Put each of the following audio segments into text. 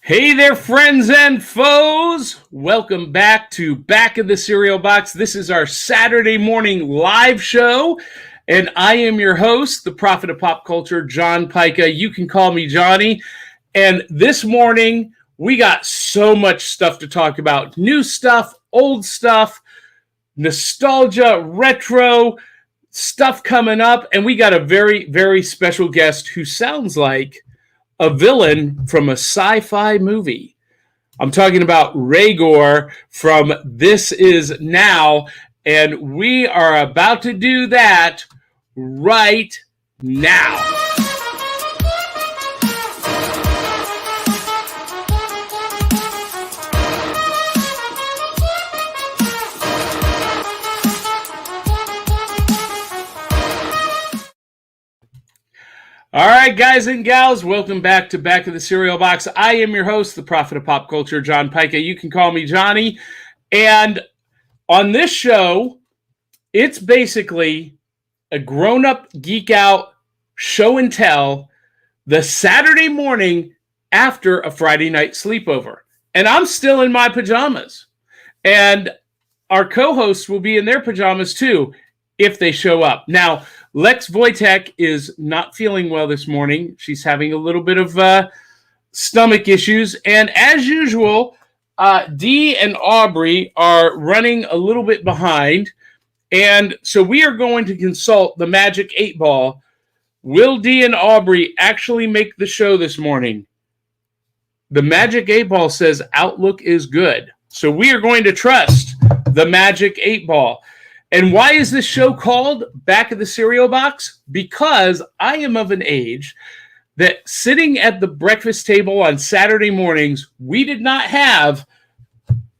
Hey there, friends and foes. Welcome back to Back of the Cereal Box. This is our Saturday morning live show, and I am your host, the prophet of pop culture, John Pica. You can call me Johnny. And this morning, we got so much stuff to talk about. New stuff, old stuff, nostalgia, retro stuff coming up. And we got a very, very special guest who sounds like a villain from a sci-fi movie. I'm talking about Re-Gor from This Is Now, and we are about to do that right now. All right, guys and gals, welcome back to Back of the Cereal Box. I am your host, the prophet of pop culture, John Pica. You can call me Johnny. And on this show, it's basically a grown-up geek out show and tell the Saturday morning after a Friday night sleepover. And I'm still in my pajamas. And our co-hosts will be in their pajamas too, if they show up. Now, Lex Wojtek is not feeling well this morning. She's having a little bit of stomach issues. And as usual, Dee and Aubrey are running a little bit behind. And so we are going to consult the Magic 8 Ball. Will Dee and Aubrey actually make the show this morning? The Magic 8 Ball says outlook is good. So we are going to trust the Magic 8 Ball. And why is this show called Back of the Cereal Box? Because I am of an age that sitting at the breakfast table on Saturday mornings, we did not have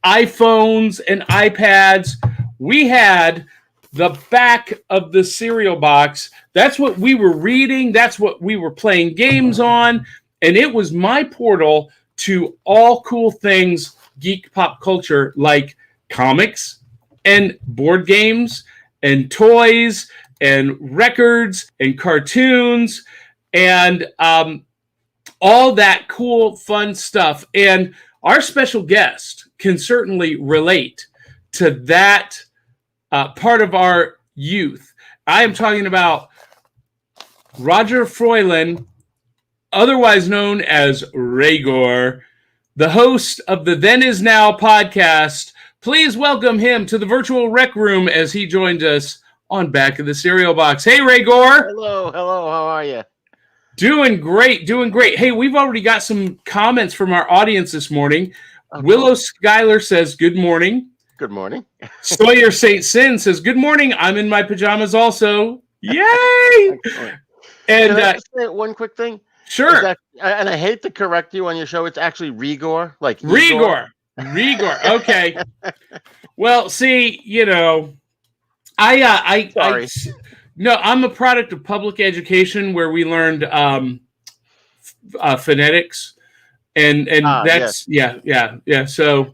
iPhones and iPads. We had the back of the cereal box. That's what we were reading. That's what we were playing games on. And it was my portal to all cool things geek pop culture, like comics and board games and toys and records and cartoons and all that cool, fun stuff. And our special guest can certainly relate to that part of our youth. I am talking about Roger Froilan, otherwise known as Re-Gor, the host of the Then Is Now podcast. Please welcome him to the virtual rec room as he joins us on Back of the Cereal Box. Hey, Re-Gor. Hello. How are you? Doing great. Hey, we've already got some comments from our audience this morning. Okay. Willow Schuyler says, good morning. Good morning. Sawyer St. Sin says, good morning. I'm in my pajamas also. Yay! And can I just say one quick thing? Sure. And I hate to correct you on your show. It's actually Re-Gor. Like Re-Gor. Re-Gor. Okay. Well, see, you know, no, I'm a product of public education where we learned phonetics, and that's yes. yeah. So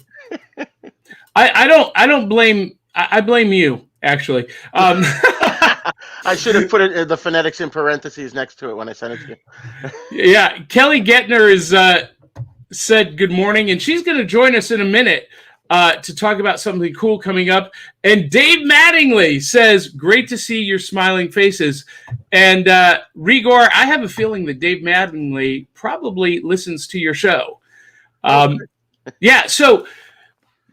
I don't blame. I blame you actually. I should have put the phonetics in parentheses next to it when I sent it to you. Yeah, Kelly Gettner is. Said good morning, and she's going to join us in a minute to talk about something cool coming up. And Dave Mattingly says, great to see your smiling faces. And Re-Gor, I have a feeling that Dave Mattingly probably listens to your show. Yeah, so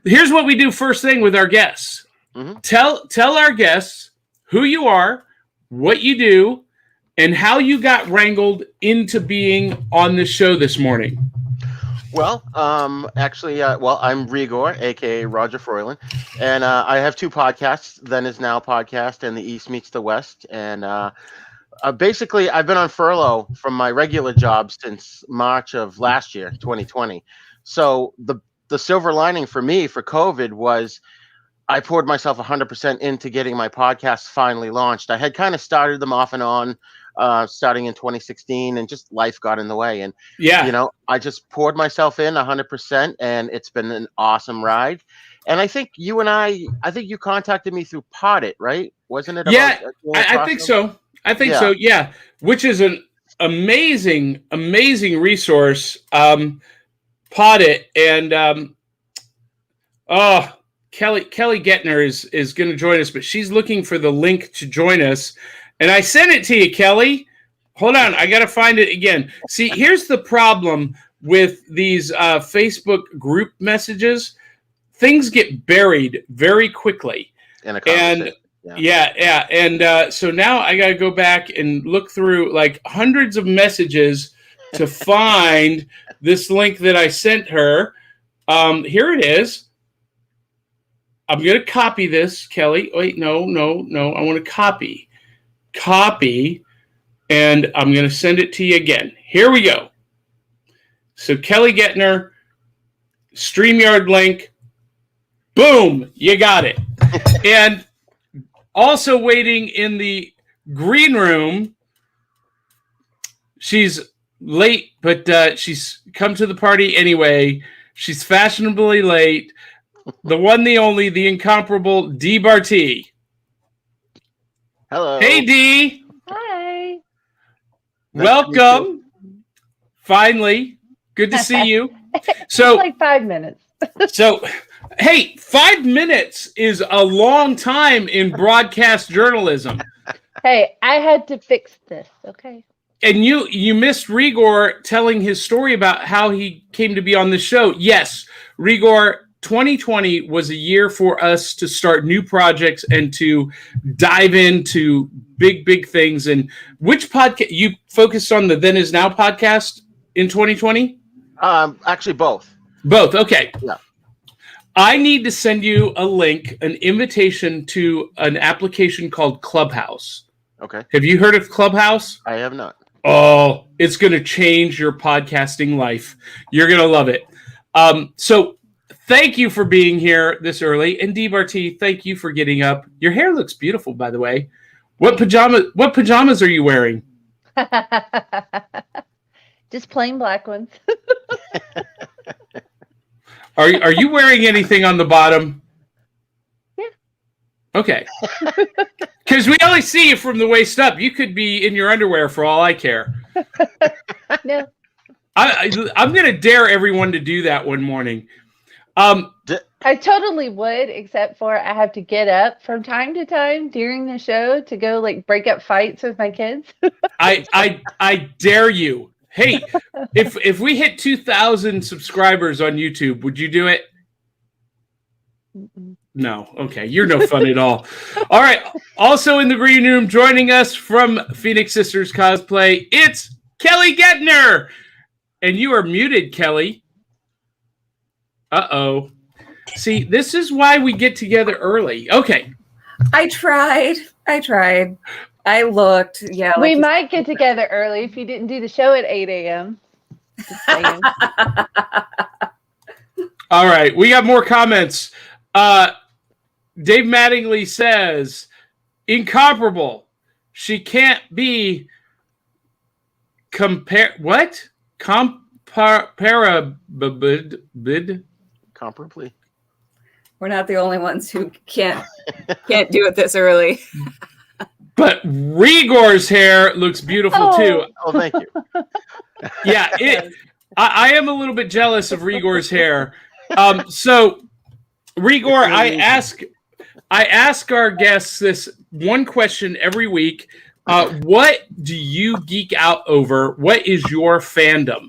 here's what we do first thing with our guests. Mm-hmm. Tell our guests who you are, what you do, and how you got wrangled into being on the show this morning. Well, I'm Re-Gor, a.k.a. Roger Froilan, and I have two podcasts, Then Is Now podcast and The East Meets the West, and basically I've been on furlough from my regular job since March of last year, 2020. So the silver lining for me for COVID was I poured myself 100% into getting my podcasts finally launched. I had kind of started them off and on, starting in 2016, and just life got in the way. And I just poured myself in 100%, and it's been an awesome ride. And I think you contacted me through Podit, right? Wasn't it? Yeah, I think so. So. Yeah, which is an amazing resource. pot it, and Kelly Gettner is going to join us, but she's looking for the link to join us, and I sent it to you, Kelly. Hold on, I got to find it again. See, here's the problem with these Facebook group messages. Things get buried very quickly. In a conversation. And so now I got to go back and look through like hundreds of messages to find this link that I sent her. Here it is. I'm going to copy this, Kelly. Wait, no. I want to copy, and I'm going to send it to you again. Here we go. So Kelly Gettner, StreamYard link. Boom, you got it. And also waiting in the green room, she's late, but she's come to the party anyway. She's fashionably late. The one, the only, the incomparable Dee Barty. Hello. Hey, Dee. Hi. Welcome. Finally. Good to see you. So, like 5 minutes. Hey, 5 minutes is a long time in broadcast journalism. Hey, I had to fix this, okay? And you missed Re-Gor telling his story about how he came to be on the show. Yes, Re-Gor, 2020 was a year for us to start new projects and to dive into big things. And which podcast you focused on, the Then Is Now podcast in 2020? Actually, both. Both. Okay. Yeah. I need to send you a link, an invitation to an application called Clubhouse. Okay. Have you heard of Clubhouse? I have not. Oh, it's going to change your podcasting life. You're going to love it. So thank you for being here this early. And Dee Barty, thank you for getting up. Your hair looks beautiful, by the way. What pajamas are you wearing? Just plain black ones. Are you wearing anything on the bottom? Yeah. Okay. Because we only see you from the waist up. You could be in your underwear for all I care. No. I'm going to dare everyone to do that one morning. I totally would, except for I have to get up from time to time during the show to go like break up fights with my kids. I dare you. Hey, if we hit 2,000 subscribers on YouTube, would you do it? No. Okay. You're no fun at all. All right. Also in the green room, joining us from Phoenix Sisters Cosplay, it's Kelly Gettner. And you are muted, Kelly. Uh-oh. See, this is why we get together early. Okay. I tried. I looked. Yeah. We might get together early if you didn't do the show at 8 a.m. Just saying. All right. We got more comments. Dave Mattingly says, incomparable. She can't be comparably. We're not the only ones who can't do it this early. But Re-Gor's hair looks beautiful too. Oh, thank you. Yeah, I am a little bit jealous of Re-Gor's hair. So Re-Gor, I ask our guests this one question every week. What do you geek out over? What is your fandom?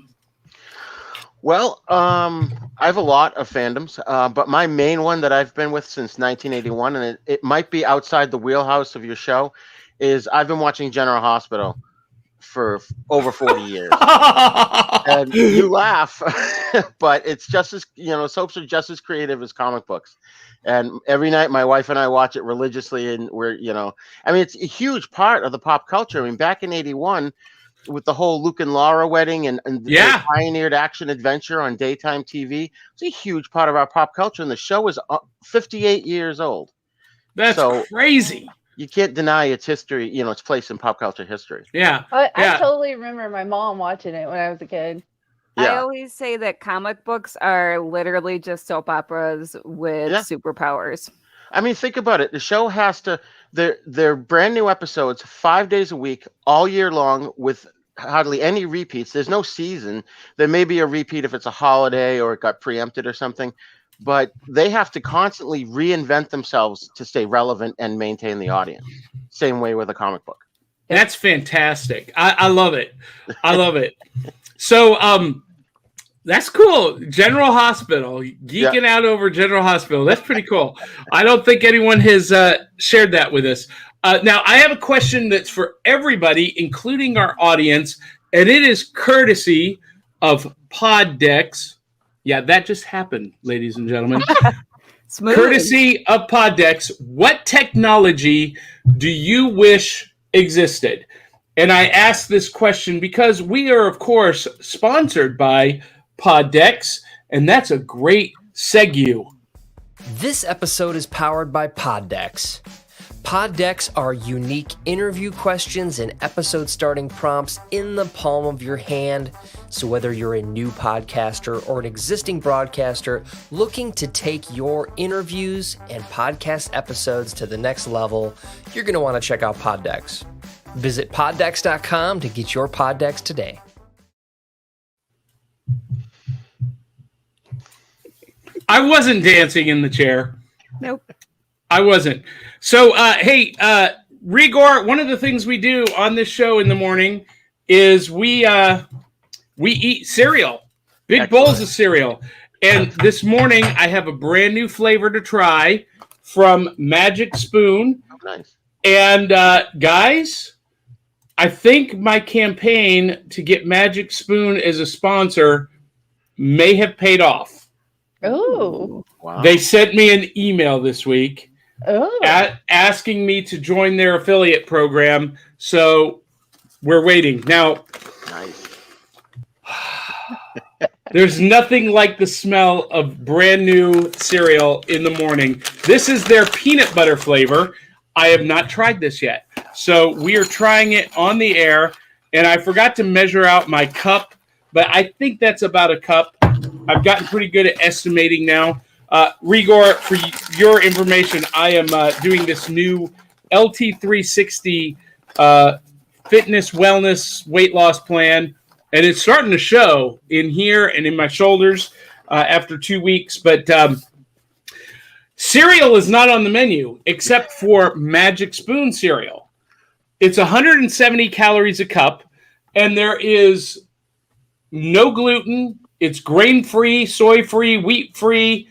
Well, I have a lot of fandoms, but my main one that I've been with since 1981, and it might be outside the wheelhouse of your show, is I've been watching General Hospital for over 40 years. And you laugh, but it's just as, soaps are just as creative as comic books. And every night my wife and I watch it religiously, and it's a huge part of the pop culture. I mean, back in 81, with the whole Luke and Laura wedding and they pioneered action adventure on daytime TV, it's a huge part of our pop culture. And the show is 58 years old. That's crazy. You can't deny its history, its place in pop culture history. Yeah. I totally remember my mom watching it when I was a kid. Yeah. I always say that comic books are literally just soap operas with superpowers. I mean, think about it. The show has to, they're brand new episodes 5 days a week, all year long, with hardly any repeats. There's no season. There may be a repeat if it's a holiday or it got preempted or something, but they have to constantly reinvent themselves to stay relevant and maintain the audience. Same way with a comic book. That's fantastic. I love it. I love it. So, that's cool. General Hospital, geeking out over General Hospital. That's pretty cool. I don't think anyone has shared that with us. Now, I have a question that's for everybody, including our audience, and it is courtesy of Poddex. Yeah, that just happened, ladies and gentlemen. Smooth. Courtesy of Poddex. What technology do you wish existed? And I ask this question because we are, of course, sponsored by Poddex, and that's a great segue. This episode is powered by Poddex. Poddex are unique interview questions and episode starting prompts in the palm of your hand. So whether you're a new podcaster or an existing broadcaster looking to take your interviews and podcast episodes to the next level, you're going to want to check out Poddex. Visit poddex.com to get your Poddex today. I wasn't dancing in the chair. Nope. I wasn't. So, hey, Re-Gor, one of the things we do on this show in the morning is we eat cereal, big bowls of cereal. And this morning, I have a brand new flavor to try from Magic Spoon. Oh, nice. And guys, I think my campaign to get Magic Spoon as a sponsor may have paid off. Oh, Wow. They sent me an email this week asking me to join their affiliate program. So we're waiting. Now, Nice. there's nothing like the smell of brand new cereal in the morning. This is their peanut butter flavor. I have not tried this yet. So we are trying it on the air, and I forgot to measure out my cup, but I think that's about a cup. I've gotten pretty good at estimating now. Re-Gor, for your information, I am doing this new LT360 fitness, wellness, weight loss plan, and it's starting to show in here and in my shoulders after 2 weeks. But cereal is not on the menu except for Magic Spoon cereal. It's 170 calories a cup, and there is no gluten. It's grain-free, soy-free, wheat-free,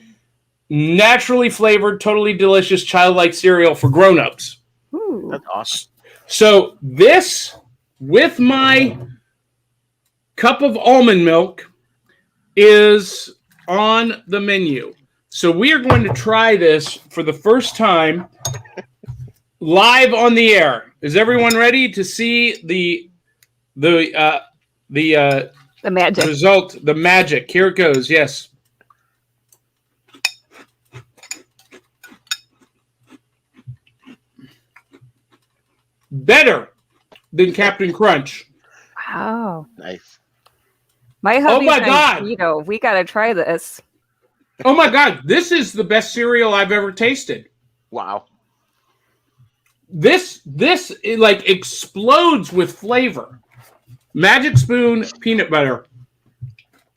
naturally flavored, totally delicious, childlike cereal for grown-ups. Ooh. That's awesome. So this, with my cup of almond milk, is on the menu. So we are going to try this for the first time live on the air. Is everyone ready to see the magic result? The magic. Here it goes. Yes. Better than Captain Crunch. Wow. Nice. My hubby's my on God. keto. We gotta try this. Oh my God, this is the best cereal I've ever tasted. Wow. This it like explodes with flavor. Magic Spoon peanut butter.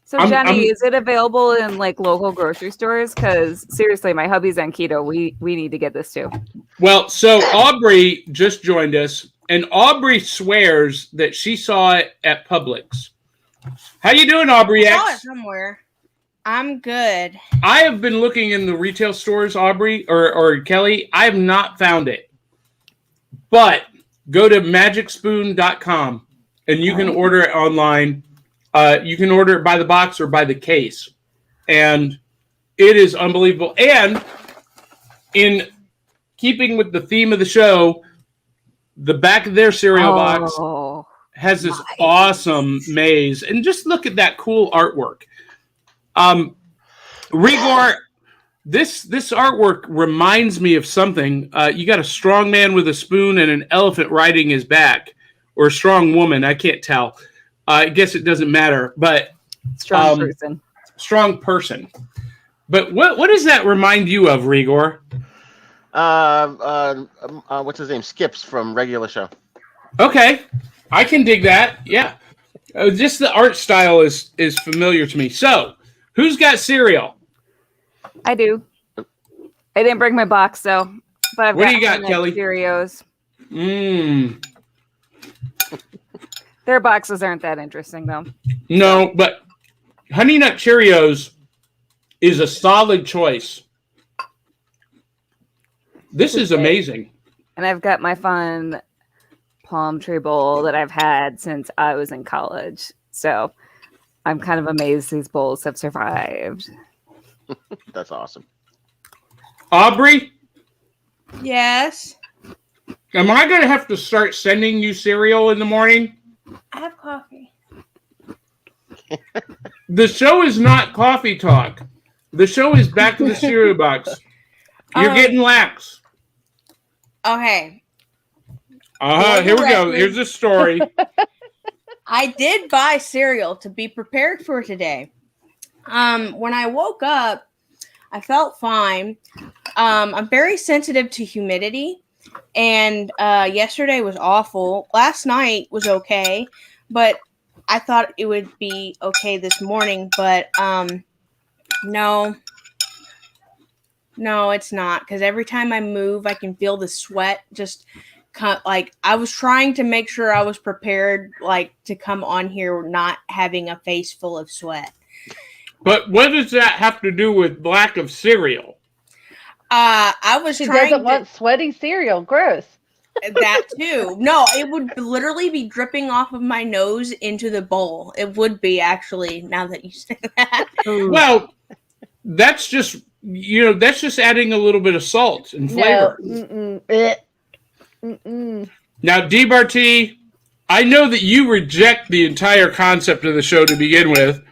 So Johnny, is it available in like local grocery stores? Because seriously, my hubby's on keto. We need to get this too. Well, so Aubrey just joined us, and Aubrey swears that she saw it at Publix. How you doing, Aubrey I saw it X? somewhere. I'm good. I have been looking in the retail stores, Aubrey or Kelly. I have not found it. But go to magicspoon.com and you can order it online. You can order it by the box or by the case. And it is unbelievable. And in keeping with the theme of the show, the back of their cereal box has this awesome maze. And just look at that cool artwork. Re-Gor, this artwork reminds me of something. You got a strong man with a spoon and an elephant riding his back. Or a strong woman, I can't tell. I guess it doesn't matter, but Strong person. Strong person. But what does that remind you of, Re-Gor? What's his name? Skips from Regular Show. Okay. I can dig that. Yeah. Just the art style is familiar to me. So, who's got cereal? I do. I didn't bring my box, though. But I've What got do you got, Kelly? Cheerios. Mmm. Their boxes aren't that interesting, though. No, but Honey Nut Cheerios is a solid choice. This is amazing. And I've got my fun palm tree bowl that I've had since I was in college. So I'm kind of amazed these bowls have survived. That's awesome. Aubrey? Yes. Am I going to have to start sending you cereal in the morning? I have coffee. The show is not coffee talk. The show is back to the cereal box. You're getting lax. Okay. Here we go. Here's the story. I did buy cereal to be prepared for today. When I woke up, I felt fine. I'm very sensitive to humidity, and yesterday was awful. Last night was okay, but I thought it would be okay this morning, but no, it's not, because every time I move, I can feel the sweat just like I was trying to make sure I was prepared, like to come on here not having a face full of sweat. But what does that have to do with lack of cereal? I was She trying doesn't want sweaty cereal. Gross. That too. No, it would literally be dripping off of my nose into the bowl. It would be, actually, now that you say that. Well, that's just adding a little bit of salt and flavor. No. Now, DBRT, I know that you reject the entire concept of the show to begin with.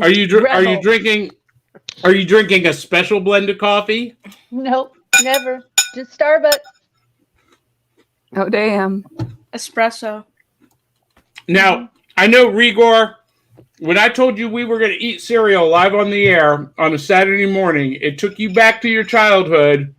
Are you drinking a special blend of coffee? Nope, never. Just Starbucks. Oh, damn. Espresso. Now, I know, Re-Gor, when I told you we were going to eat cereal live on the air on a Saturday morning, it took you back to your childhood,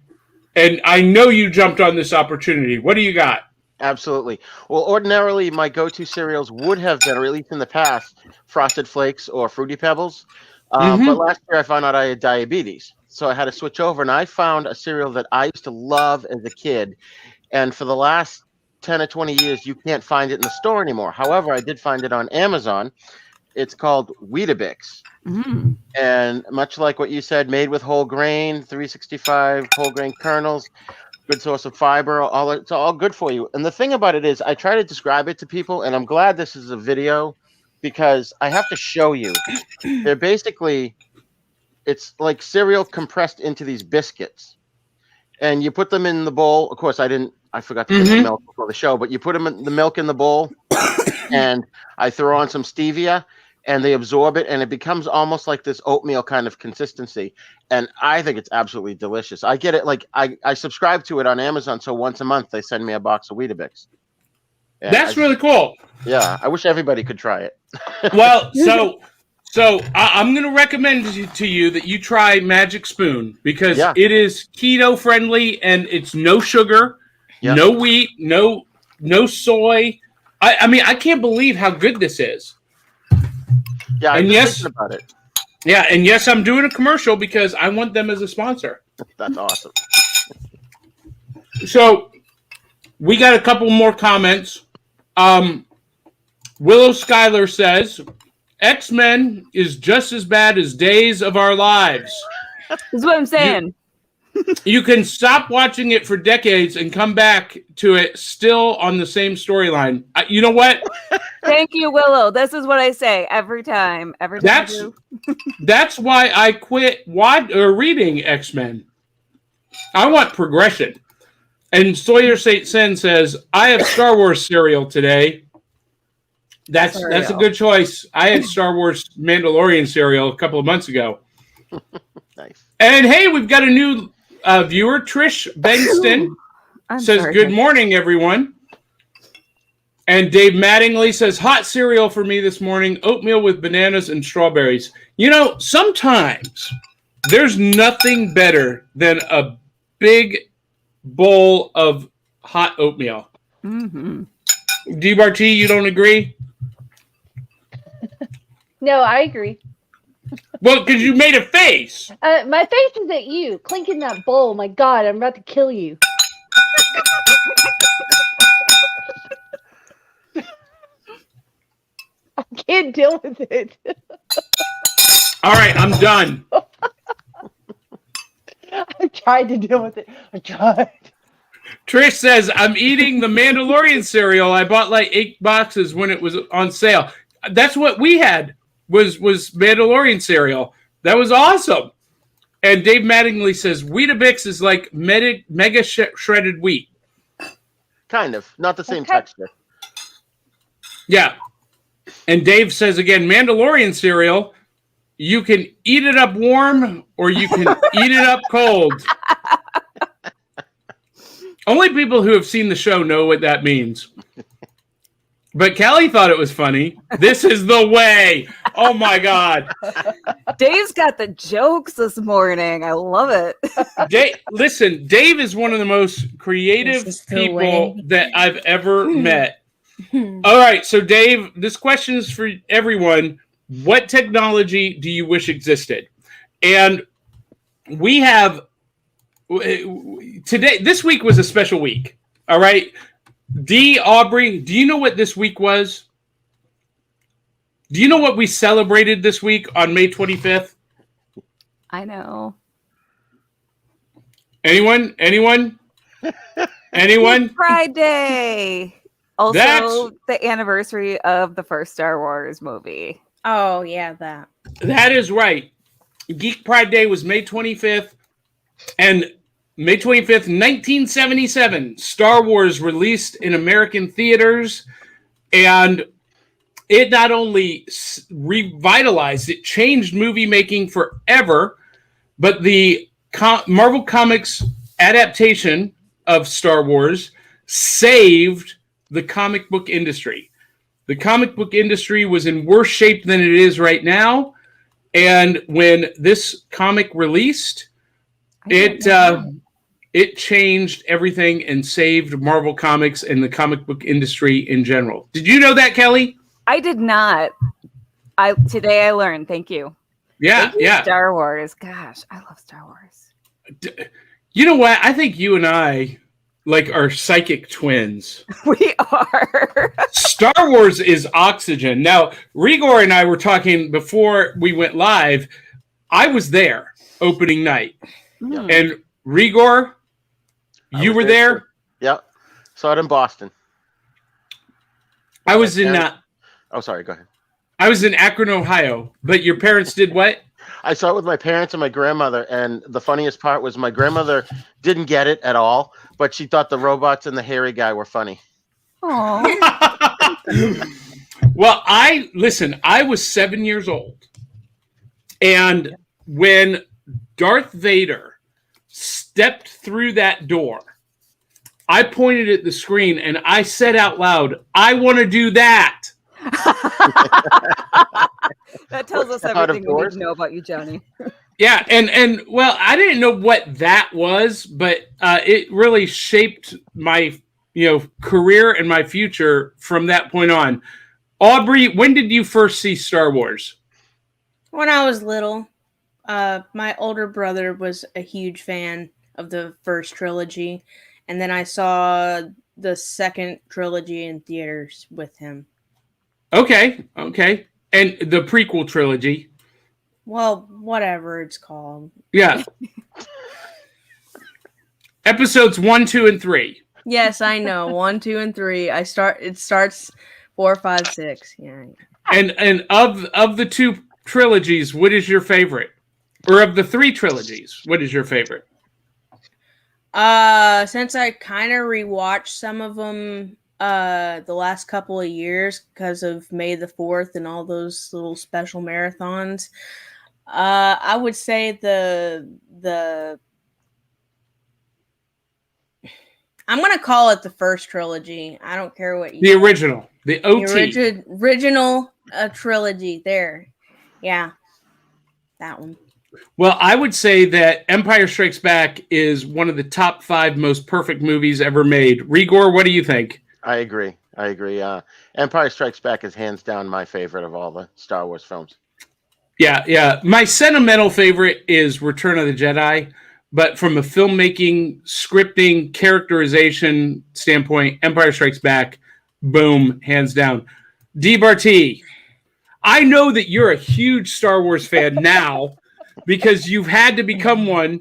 and I know you jumped on this opportunity. What do you got? Absolutely. Well, ordinarily, my go-to cereals would have been, or at least in the past, Frosted Flakes or Fruity Pebbles. But last year, I found out I had diabetes. So I had to switch over, and I found a cereal that I used to love as a kid. And for the last 10 or 20 years, you can't find it in the store anymore. However, I did find it on Amazon. It's called Weetabix. Mm-hmm. And much like what you said, made with whole grain, 365 whole grain kernels, good source of fiber, it's all good for you. And the thing about it is, I try to describe it to people, and I'm glad this is a video because I have to show you. They're basically, it's like cereal compressed into these biscuits. And you put them in the bowl. Of course, I forgot to put the milk before the show, but you put the milk in the bowl, and I throw on some stevia, and they absorb it, and it becomes almost like this oatmeal kind of consistency. And I think it's absolutely delicious. I get it, like I subscribe to it on Amazon, so once a month they send me a box of Weetabix. Yeah, That's really cool. Yeah, I wish everybody could try it. Well, so I'm going to recommend to you that you try Magic Spoon because it is keto friendly and it's no sugar, no wheat, no soy. I mean, I can't believe how good this is. Yeah, I'm thinking about it. Yeah, and yes, I'm doing a commercial because I want them as a sponsor. That's awesome. So we got a couple more comments. Willow Schuyler says, X-Men is just as bad as Days of Our Lives. That's what I'm saying. You can stop watching it for decades and come back to it still on the same storyline. You know what? Thank you, Willow. This is what I say every time. That's why I quit reading X-Men. I want progression. And Sawyer St. Sen says, I have Star Wars cereal today. That's a good choice. I had Star Wars Mandalorian cereal a couple of months ago. Nice. And hey, we've got a new viewer, Trish Bengston, says, good morning, everyone. And Dave Mattingly says, hot cereal for me this morning, oatmeal with bananas and strawberries. You know, sometimes there's nothing better than a big bowl of hot oatmeal. Mm-hmm. DBRT, you don't agree? No, I agree. Well, because you made a face. My face is at you, clinking that bowl. My God, I'm about to kill you. I can't deal with it. All right, I'm done. I tried to deal with it. I tried. Trish says, I'm eating the Mandalorian cereal. I bought like 8 boxes when it was on sale. That's what we had was Mandalorian cereal. That was awesome. And Dave Mattingly says, Weetabix is like mega shredded wheat. Kind of. Not the same texture. Yeah. And Dave says again, Mandalorian cereal, you can eat it up warm or you can eat it up cold. Only people who have seen the show know what that means. But Callie thought it was funny. This is the way. Oh, my God. Dave's got the jokes this morning. I love it. Listen, Dave is one of the most creative people that I've ever met. All right, so Dave, this question is for everyone. What technology do you wish existed? And we have today. This week was a special week. All right, Aubrey, do you know what this week was? Do you know what we celebrated this week on May 25th? I know. Anyone? Friday. Also, the anniversary of the first Star Wars movie. Oh, yeah, that. That is right. Geek Pride Day was May 25th. And May 25th, 1977, Star Wars released in American theaters. And it not only revitalized, it changed movie making forever. But the Marvel Comics adaptation of Star Wars saved the comic book industry. The comic book industry was in worse shape than it is right now. And when this comic released, it changed everything and saved Marvel Comics and the comic book industry in general. Did you know that, Kelly? I did not. Today I learned. Thank you. Yeah, yeah. Star Wars. Gosh, I love Star Wars. You know what? I think you and I are psychic twins. We are. Star Wars is oxygen. Now, Re-Gor and I were talking before we went live. I was there opening night. Mm. And Re-Gor, you were there? Yep. Saw it in Boston. I was in... oh, sorry. Go ahead. I was in Akron, Ohio. But your parents did what? I saw it with my parents and my grandmother. And the funniest part was my grandmother didn't get it at all, but she thought the robots and the hairy guy were funny. Aww. Well, I was 7 years old. And when Darth Vader stepped through that door, I pointed at the screen and I said out loud, I want to do that. That tells us everything we need to know about you, Johnny. Yeah, and well, I didn't know what that was, but it really shaped my career and my future from that point on. Aubrey, when did you first see Star Wars? When I was little. My older brother was a huge fan of the first trilogy, and then I saw the second trilogy in theaters with him. Okay. And the prequel trilogy? Well, whatever it's called. Yeah. Episodes 1, 2, and 3. Yes, I know. 1, 2, and 3. It starts 4, 5, 6. Yeah. And of the 2 trilogies, what is your favorite? Or of the 3 trilogies, what is your favorite? Since I kind of rewatched some of them the last couple of years because of May the 4th and all those little special marathons, I would say the I'm gonna call it the first trilogy. I don't care what you. The original, the OT, the original trilogy. There, yeah, that one. Well, I would say that Empire Strikes Back is one of the top 5 most perfect movies ever made. Re-Gor, what do you think? I agree. Empire Strikes Back is hands down my favorite of all the Star Wars films. Yeah. My sentimental favorite is Return of the Jedi, but from a filmmaking, scripting, characterization standpoint, Empire Strikes Back, boom, hands down. D. Barty, I know that you're a huge Star Wars fan now because you've had to become one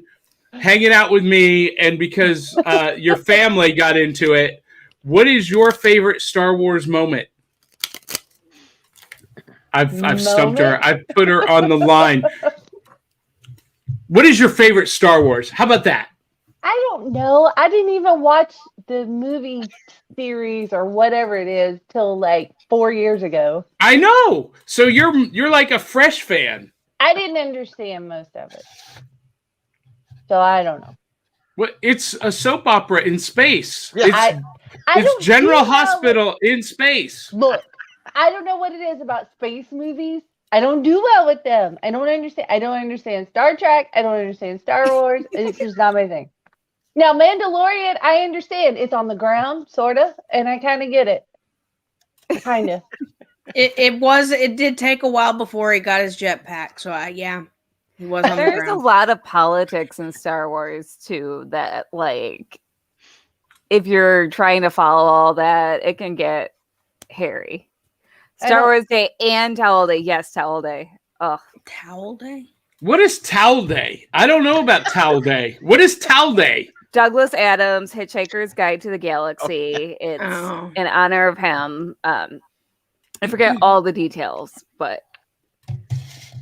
hanging out with me and because your family got into it. What is your favorite Star Wars moment? I've stumped her. I've put her on the line. What is your favorite Star Wars? How about that? I don't know. I didn't even watch the movie series or whatever it is till like 4 years ago. I know. So you're like a fresh fan. I didn't understand most of it. So I don't know. Well, it's a soap opera in space. Yeah. It's General Hospital in space. Look, I don't know what it is about space movies. I don't do well with them. I don't understand Star Trek. I don't understand Star Wars. It's just not my thing. Now, Mandalorian, I understand. It's on the ground, sort of, and I kind of get it. Kind of. It did take a while before he got his jetpack. So, he was on the There's ground. a lot of politics in Star Wars, too, that, like, if you're trying to follow all that, it can get hairy. Star Wars Day and Towel Day. Yes, Towel Day. Oh, Towel Day? What is Towel Day? I don't know about Towel Day. What is Towel Day? Douglas Adams, Hitchhiker's Guide to the Galaxy. It's in honor of him. I forget all the details, but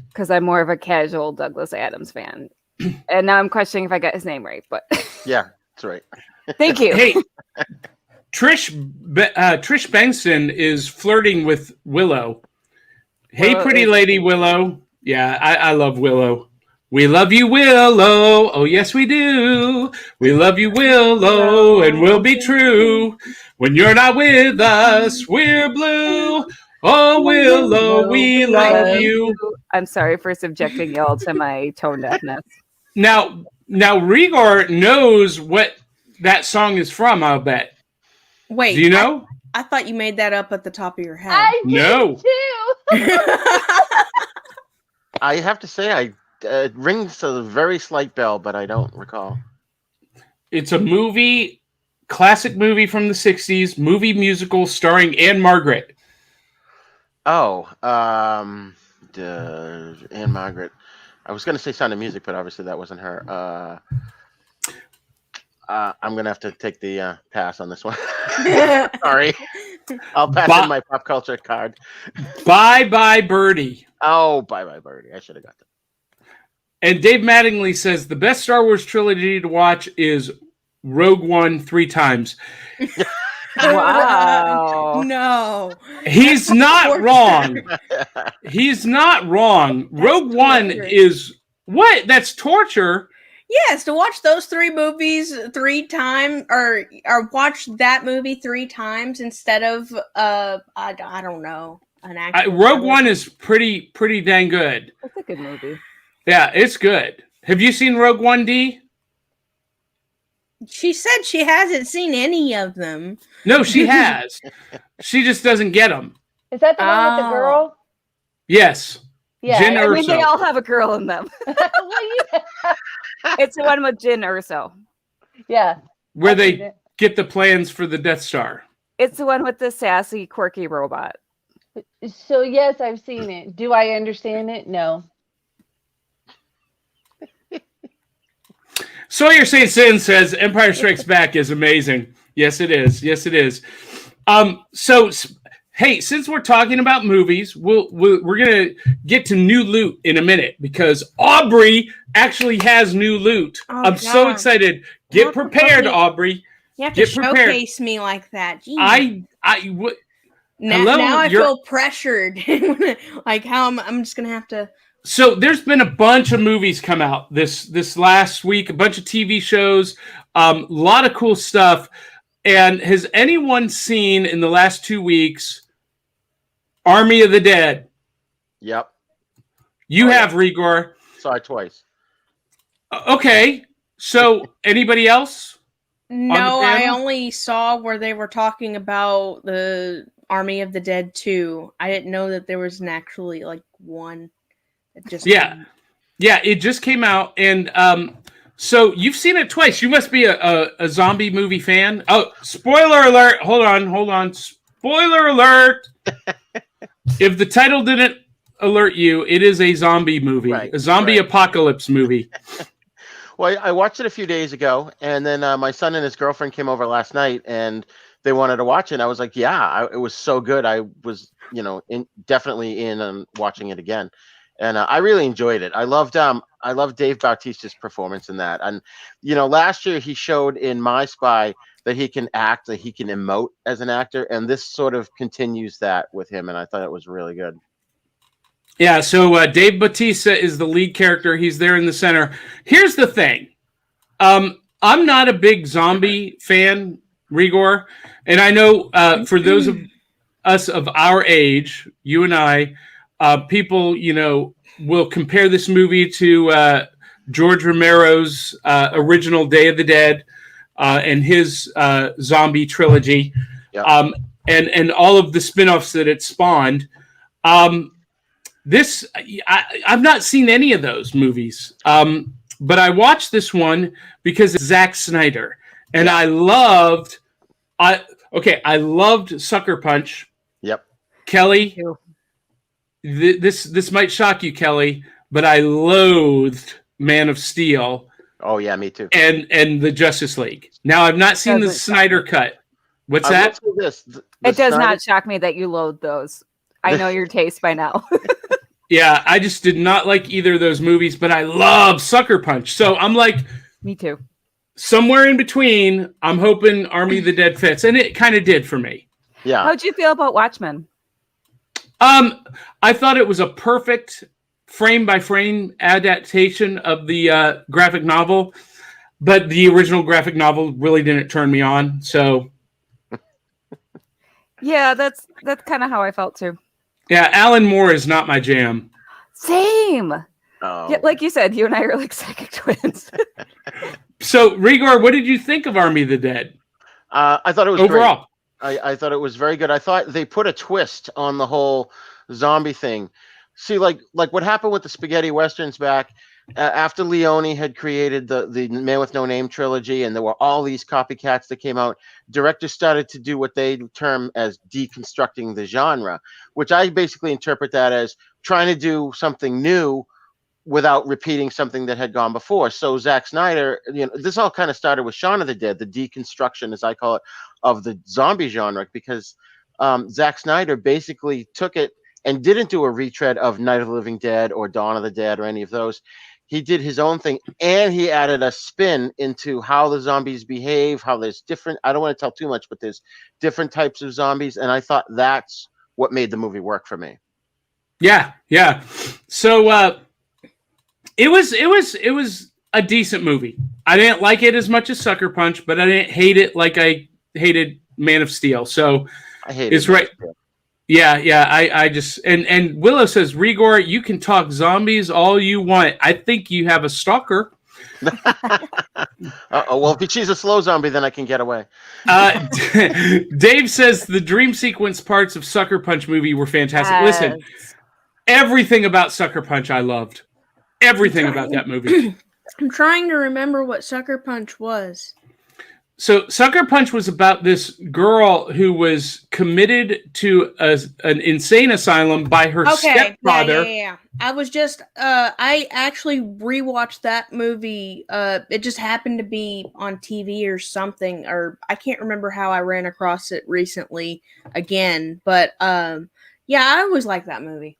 because I'm more of a casual Douglas Adams fan. And now I'm questioning if I got his name right, but Yeah, that's right. thank you. Hey, Trish Bengtson is flirting with Willow. Hey, Willow pretty is- lady Willow. Yeah, I love Willow. We love you, Willow. Oh, yes, we do. We love you, Willow, and we'll be true. When you're not with us, we're blue. Oh, Willow, we love you. I'm sorry for subjecting y'all to my tone deafness. Now, Re-Gor knows what that song is from, I'll bet. Wait. Do you know? I thought you made that up at the top of your head. I did No. too. I have to say, it rings a very slight bell, but I don't recall. It's a movie, classic movie from the 60s, movie musical starring Anne Margaret. Oh, Anne Margaret. I was going to say Sound of Music, but obviously that wasn't her. I'm going to have to take the pass on this one. Sorry. I'll pass in my pop culture card. Bye Bye Birdie. Oh, Bye Bye Birdie. I should have got that. And Dave Mattingly says the best Star Wars trilogy to watch is Rogue One 3 times. Wow. No. He's not wrong. He's not wrong. Rogue One is what? That's torture. Yes, to watch those 3 movies 3 times, or watch that movie 3 times instead of I don't know, an actual Rogue One is pretty dang good. That's a good movie. Yeah, it's good. Have you seen Rogue One, D? She said she hasn't seen any of them. No, she has. She just doesn't get them. Is that the one with the girl? Yes. Yeah. Jyn I mean, they Erso. all have a girl in them. It's the one with Jyn Erso. Yeah. Where I've seen they it. get the plans for the Death Star. It's the one with the sassy, quirky robot. So yes, I've seen it. Do I understand it? No. Sawyer St. Sin says Empire Strikes Back is amazing. Yes, it is. Yes, it is. So, hey, since we're talking about movies, we're gonna get to new loot in a minute because Aubrey actually has new loot. Oh, I'm so God. excited. Get prepared, Aubrey. You have to Get prepared. showcase me like that. Jeez. Hello, Now I you're- feel pressured. Like how I'm just gonna have to. So there's been a bunch of movies come out this last week, a bunch of TV shows, a lot of cool stuff. And has anyone seen in the last 2 weeks Army of the Dead? Yep. You Oh, have, Re-Gor. Saw it twice. Okay. So anybody else? No, I panel? only saw where they were talking about the Army of the Dead 2. I didn't know that there was actually like one that just Yeah, it just came out, and so you've seen it twice. You must be a zombie movie fan. Oh, spoiler alert! Hold on. Spoiler alert! If the title didn't alert you, it is a zombie movie, Right, a zombie apocalypse movie. Well, I watched it a few days ago, and then my son and his girlfriend came over last night, and they wanted to watch it. And I was like, "Yeah, it was so good." I was, definitely in on watching it again, and I really enjoyed it. I loved Dave Bautista's performance in that. And last year he showed in My Spy that he can act, that he can emote as an actor, and this sort of continues that with him. And I thought it was really good. Yeah, so Dave Bautista is the lead character. He's there in the center. Here's the thing. I'm not a big zombie fan, Re-Gor. And I know for those of us of our age, you and I, people, will compare this movie to George Romero's original Day of the Dead and his zombie trilogy, Yep. and all of the spin-offs that it spawned. I've not seen any of those movies, but I watched this one because it's Zack Snyder, and I loved Sucker Punch. Yep. Kelly, this might shock you, Kelly, but I loathed Man of Steel. Oh yeah, me too. And the Justice League. Now I've not seen the Snyder cut. What's that? It does not shock me that you loathe those. I know your taste by now. Yeah, I just did not like either of those movies, but I love Sucker Punch. So I'm like, me too. Somewhere in between, I'm hoping Army of the Dead fits, and it kind of did for me. Yeah. How'd you feel about Watchmen? I thought it was a perfect frame-by-frame adaptation of the graphic novel, but the original graphic novel really didn't turn me on. So, yeah, that's kind of how I felt too. Yeah, Alan Moore is not my jam. Same. Oh. Yeah, like you said, you and I are like psychic twins. So, Re-Gor, what did you think of Army of the Dead? I thought it was overall. Great. I thought it was very good. I thought they put a twist on the whole zombie thing. See, like what happened with the spaghetti westerns back after Leone had created the Man with No Name trilogy, and there were all these copycats that came out. Directors started to do what they term as deconstructing the genre, which I basically interpret that as trying to do something new without repeating something that had gone before. So Zack Snyder, this all kind of started with Shaun of the Dead, the deconstruction, as I call it, of the zombie genre, because Zack Snyder basically took it and didn't do a retread of Night of the Living Dead or Dawn of the Dead or any of those. He did his own thing, and he added a spin into how the zombies behave, how there's different, I don't want to tell too much, but there's different types of zombies, and I thought that's what made the movie work for me. Yeah. So it was a decent movie. I didn't like it as much as Sucker Punch, but I didn't hate it like I hated Man of Steel. So I hate it. It's right. Yeah. I just and Willow says, Re-Gor, you can talk zombies all you want. I think you have a stalker. Well, if she's a slow zombie, then I can get away. Dave says the dream sequence parts of Sucker Punch movie were fantastic. Listen, everything about Sucker Punch I loved. Everything about that movie. I'm trying to remember what Sucker Punch was. So Sucker Punch was about this girl who was committed to an insane asylum by her stepfather. Yeah. I was just, I actually rewatched that movie. It just happened to be on TV or something, or I can't remember how I ran across it recently again. But yeah, I always liked that movie.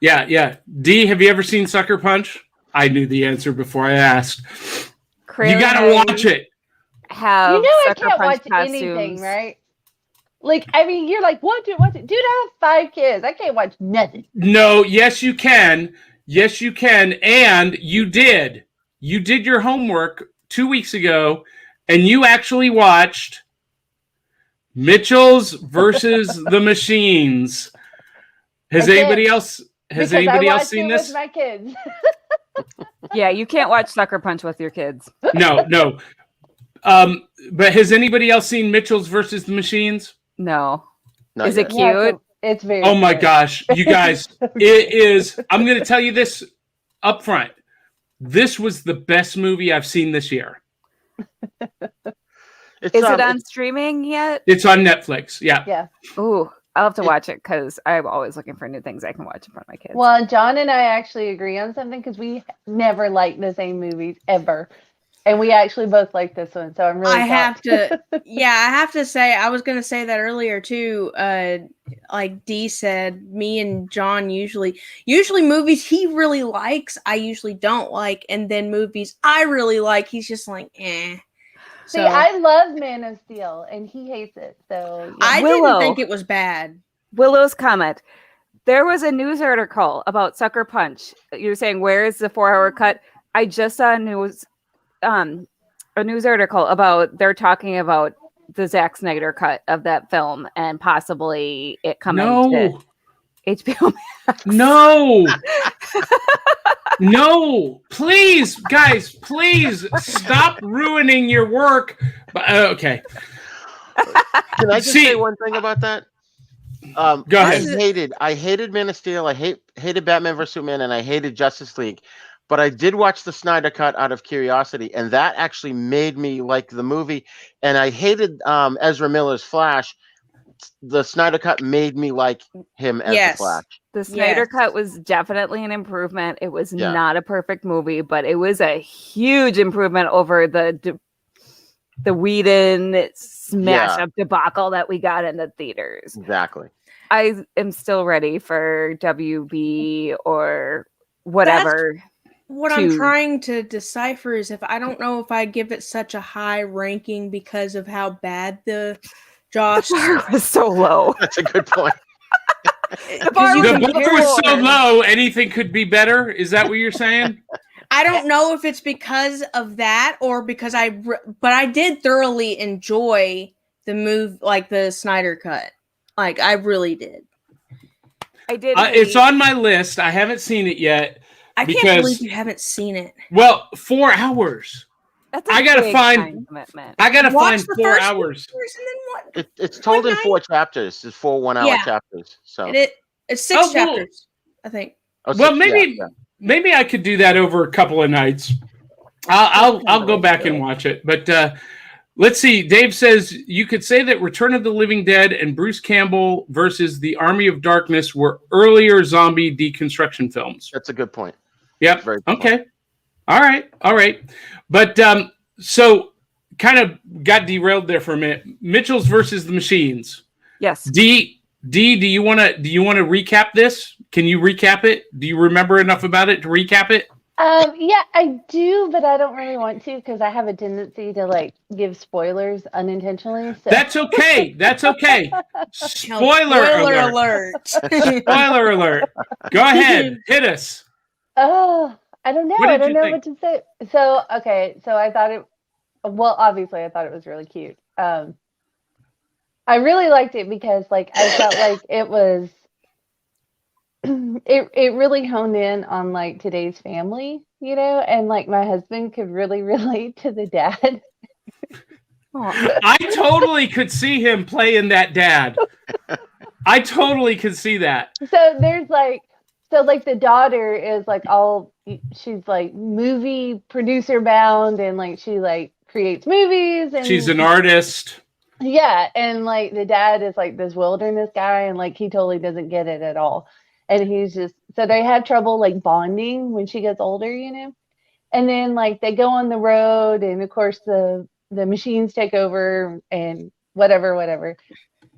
Yeah. Dee, have you ever seen Sucker Punch? I knew the answer before I asked. You gotta watch it. I can't watch anything, right? Like, I mean, you're like, what? Dude, I have 5 kids. I can't watch nothing. No, yes, you can. Yes, you can. And you did. You did your homework 2 weeks ago, and you actually watched Mitchell's versus the Machines. Has anybody else seen this? With my kids. Yeah, you can't watch Sucker Punch with your kids. No. But has anybody else seen Mitchell's versus the Machines? No. Not Is yet. it cute? It's very. Oh my cute. gosh, you guys! It is. I'm going to tell you this up front. This was the best movie I've seen this year. Is it on streaming yet? It's on Netflix. Yeah. Yeah. Ooh, I'll have to watch it because I'm always looking for new things I can watch in front of my kids. Well, John and I actually agree on something because we never like the same movies ever. And we actually both like this one, so I'm really. I have to say, I was going to say that earlier too. Like Dee said, me and John usually movies he really likes, I usually don't like, and then movies I really like, he's just like, eh. See, I love Man of Steel, and he hates it. So yeah. I didn't think it was bad. Willow's comment. There was a news article about Sucker Punch. You're saying, where is the 4-hour cut? I just saw a news article about they're talking about the Zack Snyder cut of that film and possibly it coming to HBO Max. No. No, please, guys, please stop ruining your work. Okay. Can I just say one thing about that? Go ahead. I hated Man of Steel. I hated Batman vs Superman, and I hated Justice League. But I did watch the Snyder Cut out of curiosity, and that actually made me like the movie. And I hated Ezra Miller's Flash. The Snyder Cut made me like him as the Flash. The Snyder Cut was definitely an improvement. It was not a perfect movie, but it was a huge improvement over the Whedon smash up debacle that we got in the theaters. Exactly. I am still ready for WB or whatever. What I'm trying to decipher is if I don't know if I give it such a high ranking because of how bad the Josh was so low. That's a good point. The bar was so low, anything could be better. Is that what you're saying? I don't know if it's because of that or because but I did thoroughly enjoy the move, like the Snyder Cut. Like I really did. I did. It's on my list. I haven't seen it yet. I can't believe you haven't seen it. Well, 4 hours. I gotta find 4 hours. It's told in 4 chapters. It's 4 1-hour chapters. So it's 6 chapters, I think. Well, maybe I could do that over a couple of nights. I'll go back and watch it. But let's see. Dave says you could say that Return of the Living Dead and Bruce Campbell versus the Army of Darkness were earlier zombie deconstruction films. That's a good point. Yep. Okay. All right. But so kind of got derailed there for a minute. Mitchell's versus the Machines. Yes. D, do you want to recap this? Can you recap it? Do you remember enough about it to recap it? Yeah, I do, but I don't really want to because I have a tendency to give spoilers unintentionally. So. That's okay. Spoiler alert. Spoiler alert. Go ahead. Hit us. Oh, I don't know. I don't know what to say. So, okay. So I thought obviously I thought it was really cute. I really liked it because I felt like it was, it really honed in on today's family, and my husband could really relate to the dad. I totally could see him playing that dad. I totally could see that. So there's the daughter is she's movie producer bound and she creates movies and she's an artist. Yeah, and the dad is this wilderness guy and he totally doesn't get it at all. And he's just so they have trouble bonding when she gets older, And then they go on the road and of course the machines take over and whatever.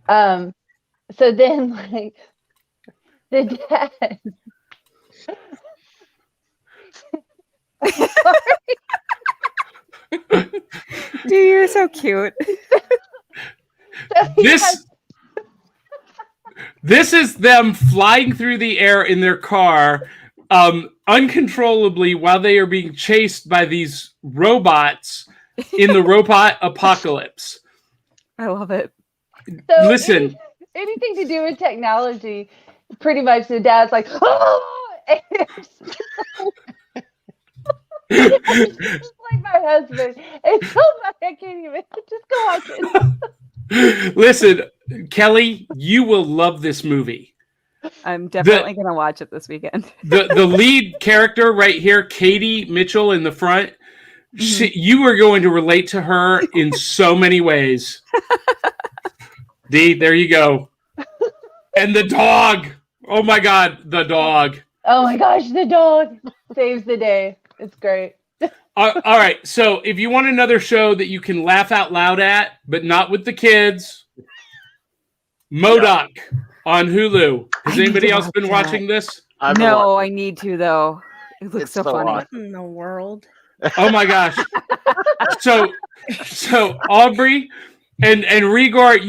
So then the dad Dude, you're so cute. This is them flying through the air in their car uncontrollably while they are being chased by these robots in the robot apocalypse. I love it. So listen, anything to do with technology, pretty much the dad's oh! It's like my husband. It's so funny. I can't even. Just go watch it. Listen, Kelly, you will love this movie. I'm definitely gonna watch it this weekend. The lead character right here, Katie Mitchell in the front, you are going to relate to her in so many ways. Dee, there you go. And the dog. Oh my God, the dog. Oh my gosh, the dog saves the day. It's great. All right, so if you want another show that you can laugh out loud at, but not with the kids, MODOK on Hulu. Has anybody else been watching this? No, I need to though. It looks so funny. What in the world? Oh my gosh. So Aubrey and Re-Gor,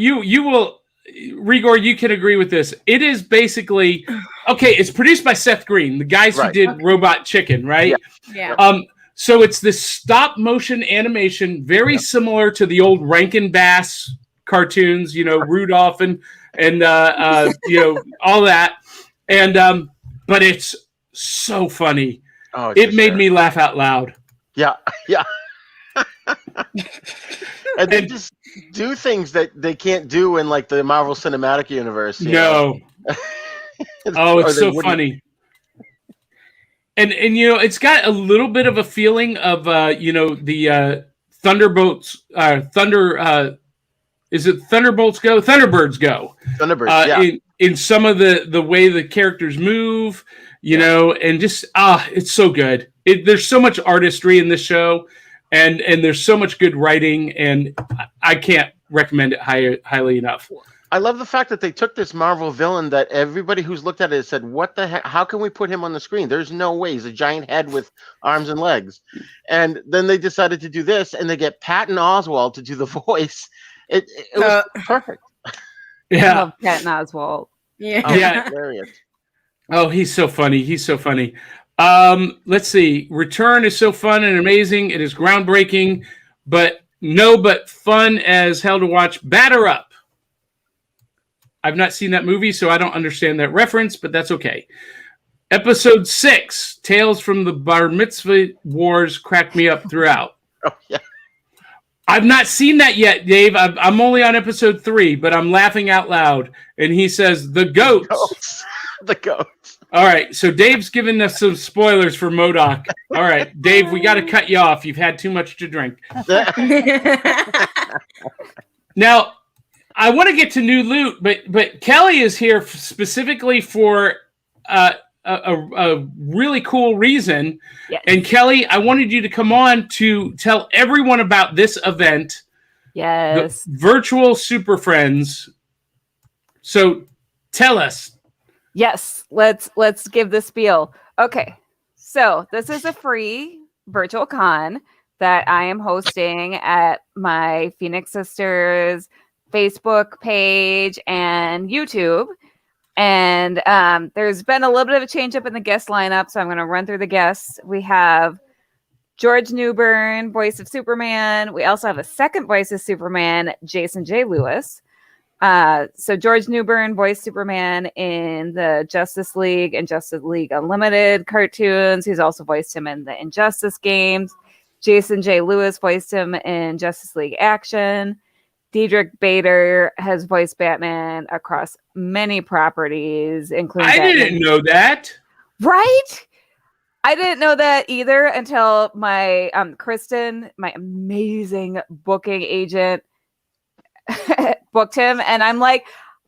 Re-Gor, you can agree with this. It is basically it's produced by Seth Green, the guys who did Robot Chicken, right? Yeah. So it's this stop motion animation, very similar to the old Rankin Bass cartoons, Rudolph and all that. And but it's so funny. Oh, it made me laugh out loud. Yeah. And they just do things that they can't do in like the Marvel Cinematic Universe. No. It's so funny. And it's got a little bit of a feeling of the Thunderbolts is it Thunderbolts Go? Thunderbirds Go. Thunderbirds, in some of the way the characters move, and just it's so good. There's so much artistry in this show, and there's so much good writing, and I can't recommend it highly enough. I love the fact that they took this Marvel villain that everybody who's looked at it said, what the heck? How can we put him on the screen? There's no way. He's a giant head with arms and legs. And then they decided to do this, and they get Patton Oswalt to do the voice. It was perfect. I love Patton Oswalt. Yeah. Hilarious. Oh, he's so funny. Let's see. Return is so fun and amazing. It is groundbreaking, but fun as hell to watch. Batter Up. I've not seen that movie, so I don't understand that reference, but that's okay. Episode 6, Tales from the Bar Mitzvah Wars, cracked me up throughout. Oh, yeah. I've not seen that yet, Dave. I'm only on episode 3, but I'm laughing out loud. And he says, the goats. The goats. All right, so Dave's giving us some spoilers for MODOK. All right, Dave, we got to cut you off. You've had too much to drink. Now, I want to get to New Loot, but Kelly is here specifically for a really cool reason. Yes. And Kelly, I wanted you to come on to tell everyone about this event. Yes. The Virtual Super Friends. So tell us. Yes, let's give the spiel. Okay, so this is a free virtual con that I am hosting at my Phoenix Sisters Facebook page and YouTube. And there's been a little bit of a change up in the guest lineup, so I'm going to run through the guests. We have George Newbern, voice of Superman. We also have a second voice of Superman, Jason J. Lewis. So George Newbern voiced Superman in the Justice League and Justice League Unlimited cartoons. He's also voiced him in the Injustice games. Jason J. Lewis voiced him in Justice League Action. Diedrich Bader has voiced Batman across many properties, including I didn't know that. Right? I didn't know that either until my Kristen, my amazing booking agent, booked him, and I'm like,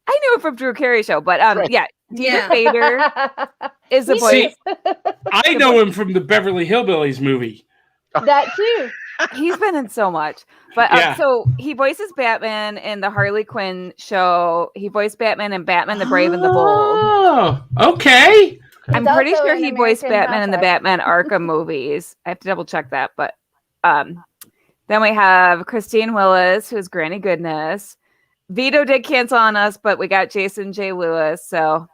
I knew him from Drew Carey Show, but Diedrich Bader is the voice. See, I know him from the Beverly Hillbillies movie. That too. He's been in so much. But so he voices Batman in the Harley Quinn show. He voiced Batman in Batman the Brave and the Bold. Oh, okay. I'm pretty sure he voiced Batman in the Batman Arkham movies. I have to double check that. But then we have Christine Willis, who's Granny Goodness. Vito did cancel on us, but we got Jason J. Lewis. So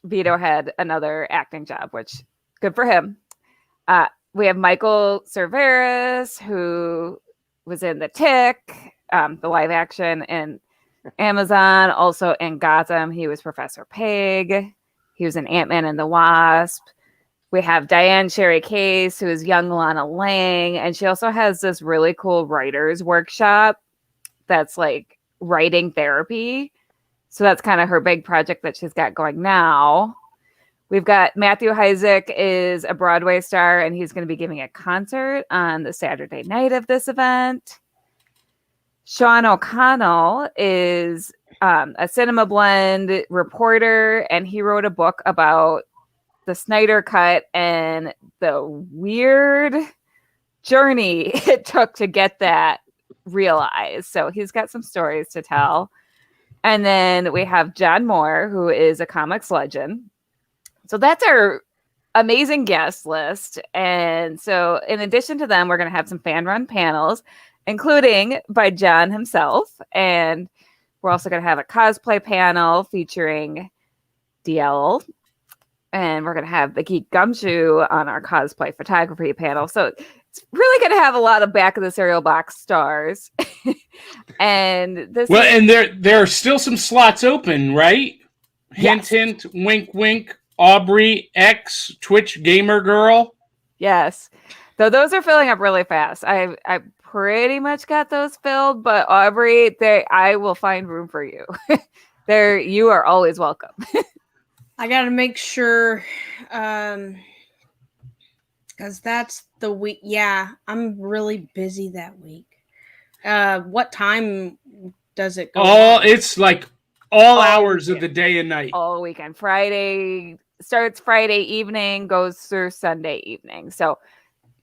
Vito had another acting job, which good for him. We have Michael Cerveris, who was in The Tick, the live action in Amazon, also in Gotham. He was Professor Pig. He was in Ant-Man and the Wasp. We have Diane Sherry Case, who is young Lana Lang, and she also has this really cool writers workshop that's like writing therapy. So that's kind of her big project that she's got going now. We've got Matthew Heisek is a Broadway star, and he's going to be giving a concert on the Saturday night of this event. Sean O'Connell is a Cinema Blend reporter, and he wrote a book about the Snyder Cut and the weird journey it took to get that realized. So he's got some stories to tell. And then we have John Moore, who is a comics legend. So that's our amazing guest list. And so in addition to them, we're going to have some fan-run panels, including by John himself. And we're also going to have a cosplay panel featuring DL. And we're going to have the Geek Gumshoe on our cosplay photography panel. So it's really going to have a lot of back of the cereal box stars. And this and there are still some slots open, right? Hint, Yes. hint, wink, wink. Aubrey X, Twitch Gamer Girl. Yes. Though those are filling up really fast. I pretty much got those filled, but Aubrey, I will find room for you. You are always welcome. I got to make sure, because that's the week. Yeah, I'm really busy that week. What time does it go on? It's like all hours of the day and night. All weekend. Friday starts Friday evening, goes through Sunday evening. So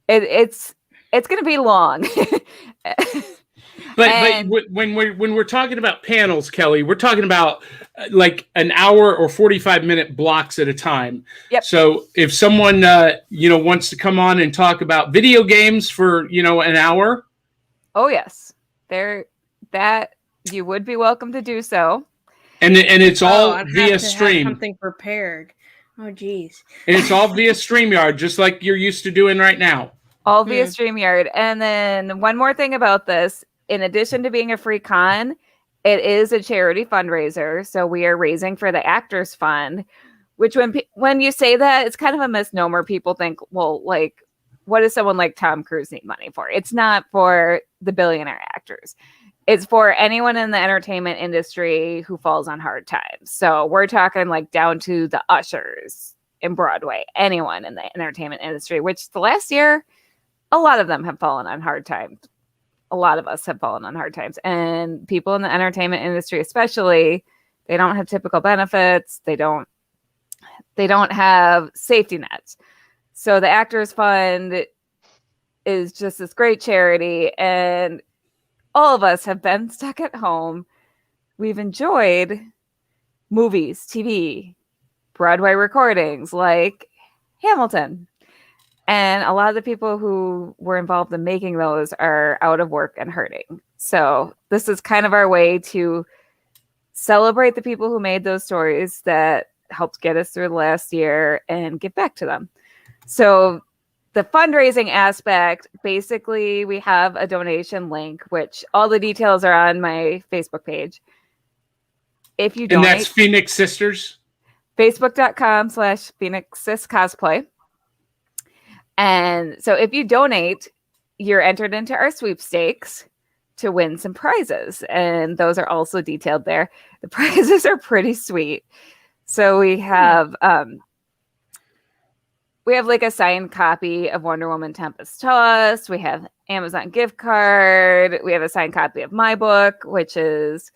it's going to be long. But when we're talking about panels, Kelly, we're talking about like an hour or 45-minute blocks at a time. Yep. So if someone wants to come on and talk about video games for an hour, oh yes, that you would be welcome to do so. And it's all I'd via have to stream. have something prepared. Oh geez. And it's all via StreamYard, just like you're used to doing right now. All via StreamYard. And then one more thing about this, in addition to being a free con, it is a charity fundraiser. So we are raising for the Actors Fund, which when you say that, it's kind of a misnomer. People think, well, like, what does someone like Tom Cruise need money for? It's not for the billionaire actors. It's for anyone in the entertainment industry who falls on hard times. So we're talking like down to the ushers in Broadway, anyone in the entertainment industry, which the last year, a lot of them have fallen on hard times. A lot of us have fallen on hard times. And people in the entertainment industry, especially, they don't have typical benefits. They don't have safety nets. So the Actors Fund is just this great charity. And all of us have been stuck at home. We've enjoyed movies, TV, Broadway recordings like Hamilton. And a lot of the people who were involved in making those are out of work and hurting. So this is kind of our way to celebrate the people who made those stories that helped get us through the last year and give back to them. So the fundraising aspect, basically, we have a donation link, which all the details are on my Facebook page. If you donate, and that's Phoenix Sisters. Facebook.com/Phoenix Sis Cosplay. And so if you donate, you're entered into our sweepstakes to win some prizes. And those are also detailed there. The prizes are pretty sweet. So we have like a signed copy of Wonder Woman Tempest Tossed. We have Amazon gift card. We have a signed copy of my book, which is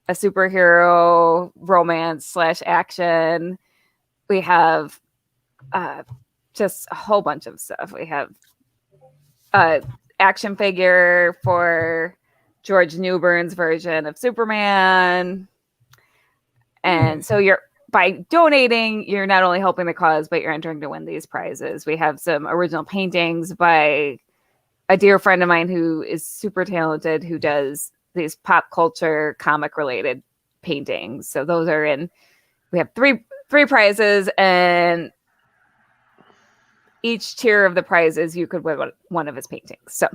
a superhero romance / action. We have just a whole bunch of stuff. We have action figure for George Newbern's version of Superman. And so by donating, you're not only helping the cause, but you're entering to win these prizes. We have some original paintings by a dear friend of mine who is super talented, who does these pop culture comic related paintings. So those are in, we have three prizes, and each tier of the prizes, you could win one of his paintings. So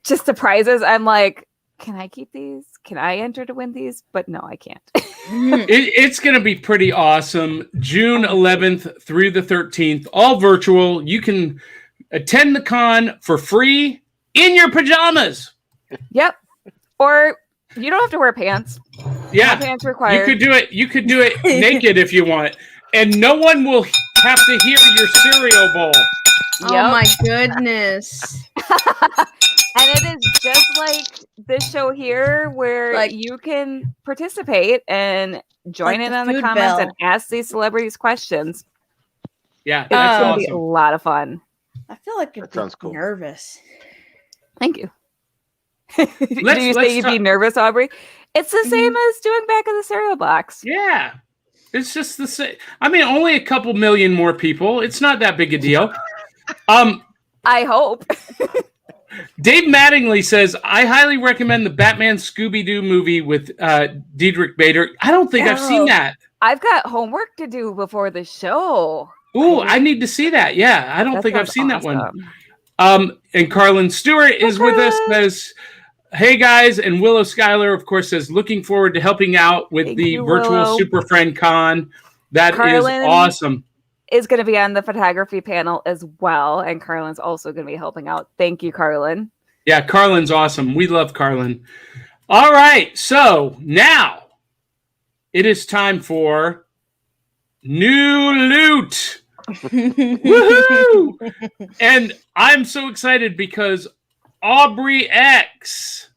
just the prizes, I'm like, can I keep these? Can I enter to win these? But no, I can't. It's going to be pretty awesome. June 11th through the 13th, all virtual. You can attend the con for free in your pajamas. Yep. Or you don't have to wear pants. Yeah. No pants required. You could do it naked if you want. And no one will have to hear your cereal bowl. Oh my goodness. And it is just like this show here where Like- you can participate and join Like in the on the food comments bell. and ask these celebrities questions. Yeah, It's that's going to be a awesome. lot of fun. I feel like That I'd sounds be cool. nervous. Thank you. Did you let's say you'd be talk- nervous, Aubrey? It's the same as doing Back of the Cereal Box. Yeah. It's just the same. I mean, only a couple million more people. It's not that big a deal. I hope. Dave Mattingly says, I highly recommend the Batman Scooby-Doo movie with Diedrich Bader. I don't think I've seen that. I've got homework to do before the show. Ooh, I need to see that. Yeah, I don't That think I've sounds seen that one. awesome. And Carlin Stewart is with us, says, hey guys, and Willow Schuyler, of course, says, looking forward to helping out with Thank the you, virtual Willow. Super Friend Con. That Carlin is awesome. Is going to be on the photography panel as well. And Carlin's also going to be helping out. Thank you, Carlin. Yeah, Carlin's awesome. We love Carlin. All right, so now it is time for New Loot. Woohoo! And I'm so excited because Aubrey X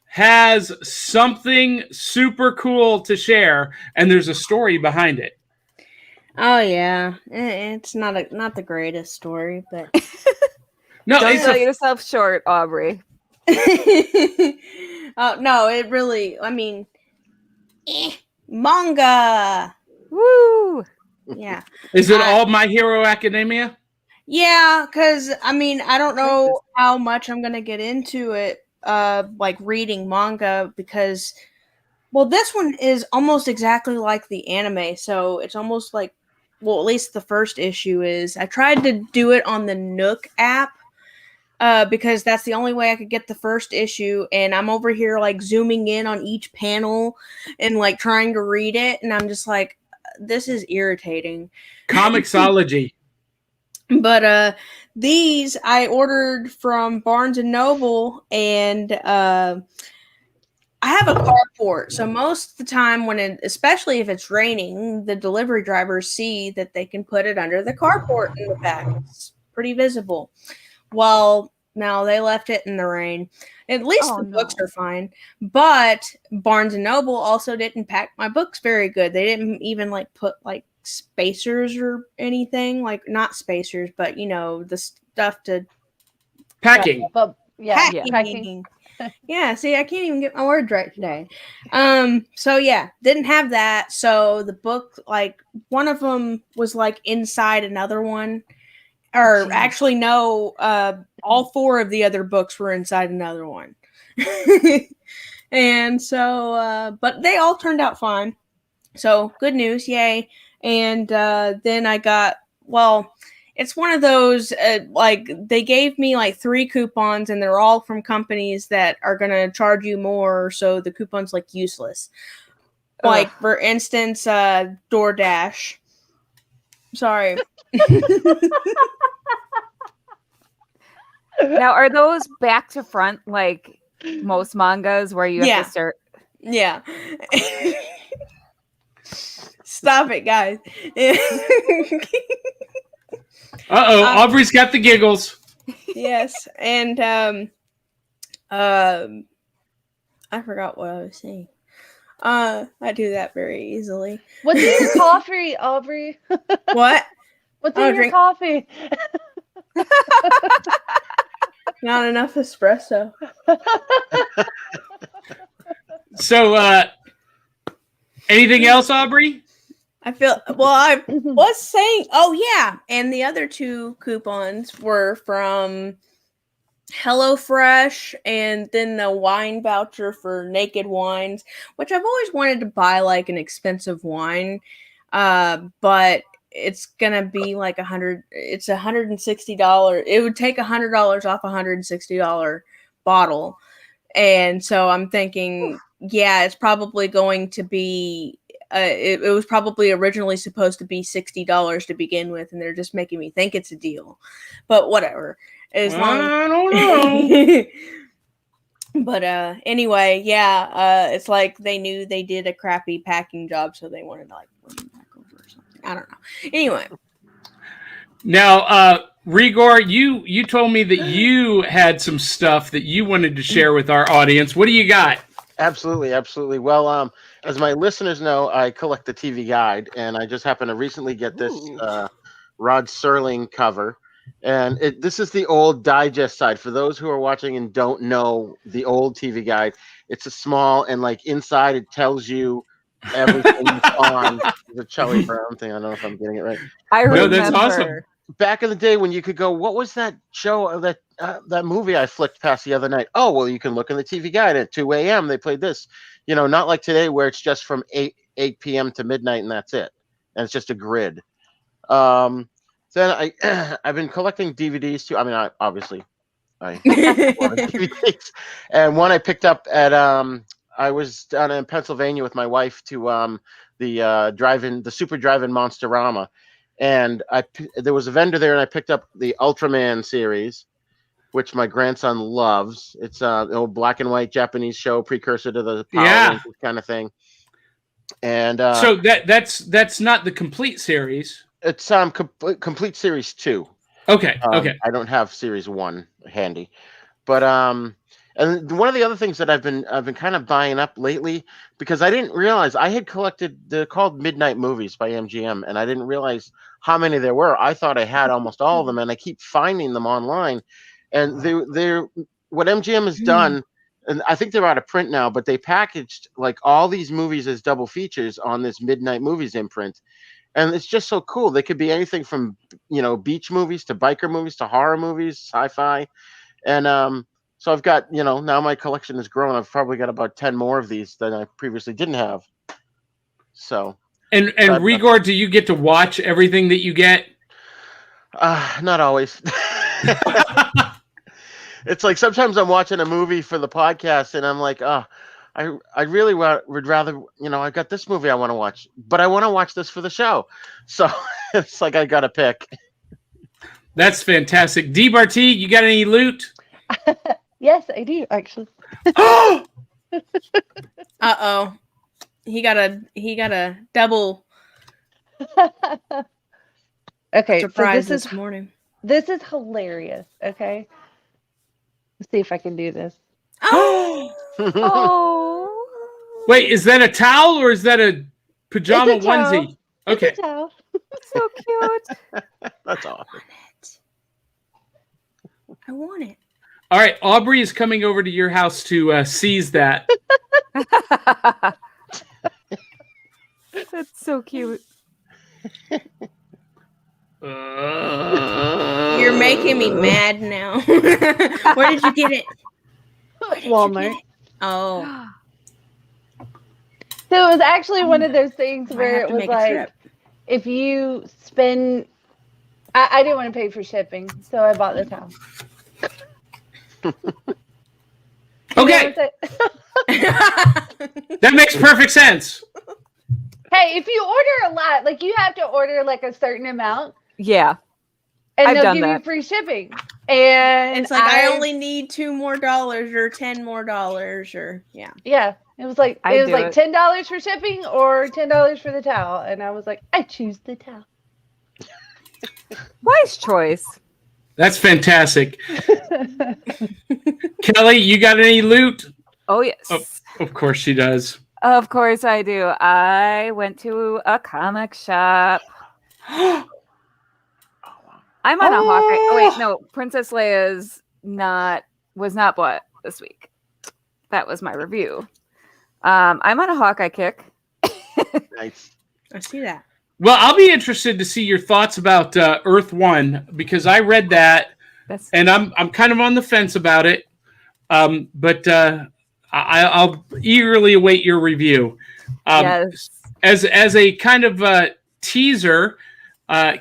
has something super cool to share, and there's a story behind it. Oh yeah, it's not the greatest story, but No, Don't it's sell a, yourself short, Aubrey. oh no, it really. I mean, manga. Woo! Yeah, is it all My Hero Academia? yeah. Because I mean, I don't know how much I'm gonna get into it. Like reading manga because, well, this one is almost exactly like the anime, so it's almost like. Well, at least the first issue is. I tried to do it on the Nook app because that's the only way I could get the first issue. And I'm over here like zooming in on each panel and like trying to read it. And I'm just like, this is irritating. Comixology. But these I ordered from Barnes and Noble, and I have a carport, so most of the time especially if it's raining, the delivery drivers see that they can put it under the carport in the back. It's pretty visible. Well, now they left it in the rain. At least the books are fine, but Barnes and Noble also didn't pack my books very good. They didn't even like put like spacers or anything, like not spacers, but you know, the stuff to Packing. But yeah, packing. Yeah, see, I can't even get my words right today. So yeah, didn't have that. So the book, like one of them was like inside another one, or actually no, all four of the other books were inside another one. And so, but they all turned out fine. So good news, yay. And then I got, well, it's one of those, like, they gave me like 3 coupons, and they're all from companies that are going to charge you more, so the coupon's like useless. Like, for instance, DoorDash. Sorry. Now, are those back to front like most mangas where you have to start? Yeah. Stop it, guys. Aubrey's got the giggles. Yes, and I forgot what I was saying. I do that very easily. what's in your coffee, Aubrey? What? What's in your coffee? Not enough espresso. So, anything else, Aubrey? I feel, well, I was saying, oh yeah, and the other 2 coupons were from HelloFresh, and then the wine voucher for Naked Wines, which I've always wanted to buy like an expensive wine, but it's gonna be like it's $160. It would take $100 off $160 bottle. And so I'm thinking, yeah, it's probably going to be. It was probably originally supposed to be $60 to begin with, and they're just making me think it's a deal. But whatever. As long I don't know. But anyway, yeah, it's like they knew they did a crappy packing job, so they wanted to like bring them back over or something. I don't know. Anyway. Now, Re-Gor, you told me that you had some stuff that you wanted to share with our audience. What do you got? Absolutely. Well, as my listeners know, I collect the TV Guide, and I just happened to recently get this Rod Serling cover. And this is the old digest side. For those who are watching and don't know the old TV Guide, it's a small, and like inside it tells you everything that's on the Charlie Brown thing. I don't know if I'm getting it right. I remember. No, that's awesome. Back in the day when you could go, what was that show, that movie I flicked past the other night? Oh, well, you can look in the TV Guide at 2 a.m. They played this. Not like today where it's just from 8 p.m. to midnight and that's it. And it's just a grid. Then I've been collecting DVDs too. I mean, I obviously a lot of DVDs. And one I picked up at I was down in Pennsylvania with my wife to the Super Drive-In Monsterama. And there was a vendor there, and I picked up the Ultraman series, which my grandson loves. It's an old black and white Japanese show, precursor to the Power Rangers kind of thing. And so that's not the complete series. It's complete series 2. Okay. I don't have series 1 handy, but and one of the other things that I've been kind of buying up lately, because I didn't realize I had collected. They're called Midnight Movies by MGM, and I didn't realize how many there were. I thought I had almost all of them, and I keep finding them online. And they're what MGM has done, and I think they're out of print now, but they packaged like all these movies as double features on this Midnight Movies imprint. And it's just so cool. They could be anything from, beach movies to biker movies to horror movies, sci-fi. And so I've got, now my collection has grown. I've probably got about 10 more of these than I previously didn't have. So. And Re-Gor, do you get to watch everything that you get? Not always. It's like sometimes I'm watching a movie for the podcast and I'm like, I really would rather, I got this movie I want to watch, but I want to watch this for the show. So it's like I got to pick. That's fantastic. D. Barty, you got any loot? Yes, I do, actually. Uh-oh. He got a double Okay, surprise so this morning. This is hilarious, okay? Let's see if I can do this. Oh. Wait, is that a towel or is that a pajama It's a towel. onesie? Okay. It's a towel. So cute. That's awesome. I want it. All right, Aubrey is coming over to your house to seize that. That's so cute. You're making me mad now. Where did you get it? Walmart. Oh. So it was actually one of those things where it was make a like, trip. if you spend, I didn't want to pay for shipping, so I bought the towel. Okay, that makes perfect sense. Hey, if you order a lot, like you have to order like a certain amount, Yeah. and I've they'll done give you that. free shipping. And It's like I only need $2 more or $10 more or yeah. Yeah, it was like I it was do like it. $10 for shipping or $10 for the towel, and I was like, I choose the towel. Wise choice. That's fantastic. Kelly, you got any loot? Oh, yes. Oh, of course she does. Of course I do. I went to a comic shop. I'm on a Hawkeye. Oh wait, no. Princess Leia's was not bought this week. That was my review. I'm on a Hawkeye kick. Nice. I see that. Well, I'll be interested to see your thoughts about Earth One because I read that and I'm kind of on the fence about it. But I'll eagerly await your review. Yes. As a kind of teaser,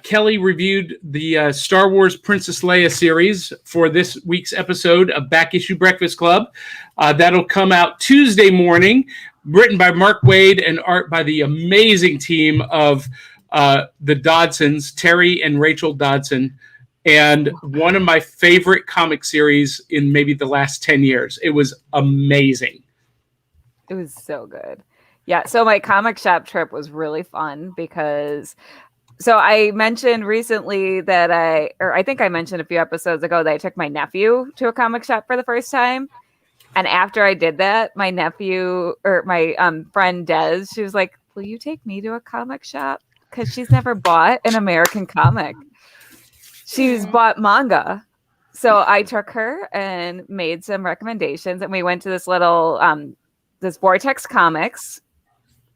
Kelly reviewed the Star Wars Princess Leia series for this week's episode of Back Issue Breakfast Club. That'll come out Tuesday morning, written by Mark Waid and art by the amazing team of the Dodsons, Terry and Rachel Dodson, and one of my favorite comic series in maybe the last 10 years. It was amazing. It was so good. Yeah, so my comic shop trip was really fun because... So I mentioned recently that I think I mentioned a few episodes ago that I took my nephew to a comic shop for the first time. And after I did that, my nephew or my friend Des, she was like, "Will you take me to a comic shop?" Because she's never bought an American comic. She's bought manga. So I took her and made some recommendations, and we went to this little this Vortex Comics,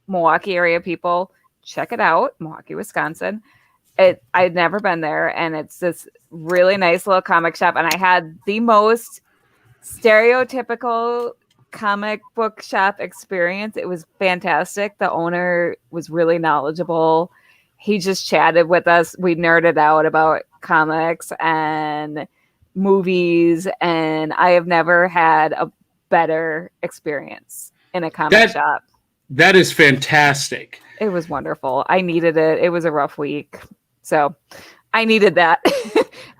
Milwaukee area people. Check it out, Milwaukee, Wisconsin. I'd never been there, and it's this really nice little comic shop. And I had the most stereotypical comic book shop experience. It was fantastic. The owner was really knowledgeable. He just chatted with us. We nerded out about comics and movies, and I have never had a better experience in a comic shop. That is fantastic. It was wonderful. I needed it. It was a rough week. So I needed that.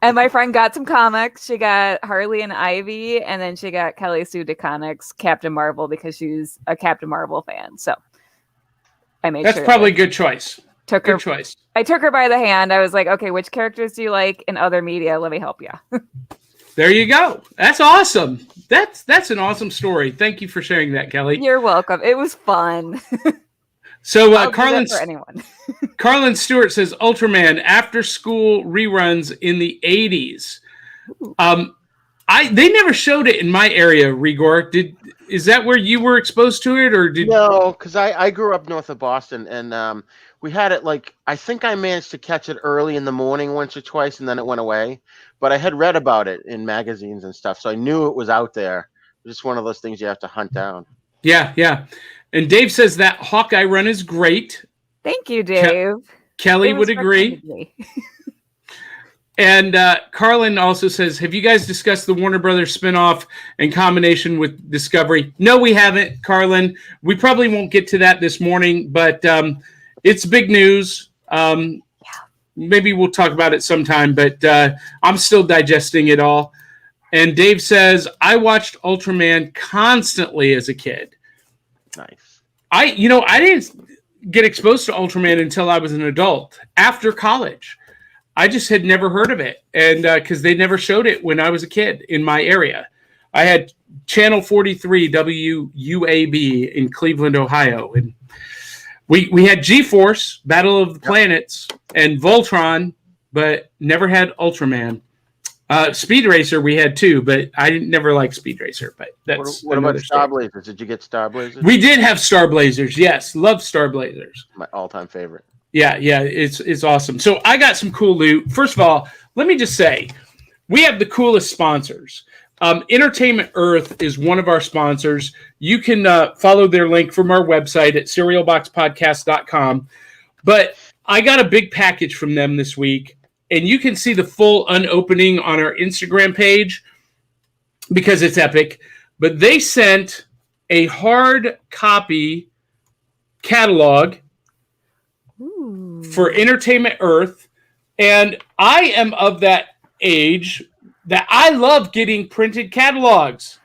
And my friend got some comics. She got Harley and Ivy, and then she got Kelly Sue DeConnick's Captain Marvel because she's a Captain Marvel fan. So I made That's probably a good choice. Good choice. I took her by the hand. I was like, okay, which characters do you like in other media? Let me help you. There you go. That's awesome. That's an awesome story. Thank you for sharing that, Kelly. You're welcome. It was fun. So Carlin Stewart says Ultraman after school reruns in the 80s. They never showed it in my area, Re-Gor. Is that where you were exposed to it, or did No, because I grew up north of Boston, and we had it I think I managed to catch it early in the morning once or twice, and then it went away. But I had read about it in magazines and stuff, so I knew it was out there. Just one of those things you have to hunt down. Yeah. And Dave says that Hawkeye run is great. Thank you, Dave. Kelly would agree. And Carlin also says, have you guys discussed the Warner Brothers spinoff in combination with Discovery? No, we haven't, Carlin. We probably won't get to that this morning, but it's big news. Maybe we'll talk about it sometime, but I'm still digesting it all. And Dave says, I watched Ultraman constantly as a kid. Nice. I didn't get exposed to Ultraman until I was an adult, after college. I just had never heard of it, and because they never showed it when I was a kid in my area. I had Channel 43 WUAB in Cleveland, Ohio, and we had G-Force, Battle of the Planets, and Voltron, but never had Ultraman. Speed Racer we had too, but I never liked Speed Racer. But that's what about Star Blazers? Did you get Star Blazers? We did have Star Blazers. Yes, love Star Blazers. My all-time favorite. Yeah, it's awesome. So I got some cool loot. First of all, let me just say, we have the coolest sponsors. Entertainment Earth is one of our sponsors. You can follow their link from our website at serialboxpodcast.com. But I got a big package from them this week. And you can see the full unopening on our Instagram page because it's epic. But they sent a hard copy catalog for Entertainment Earth. And I am of that age that I love getting printed catalogs.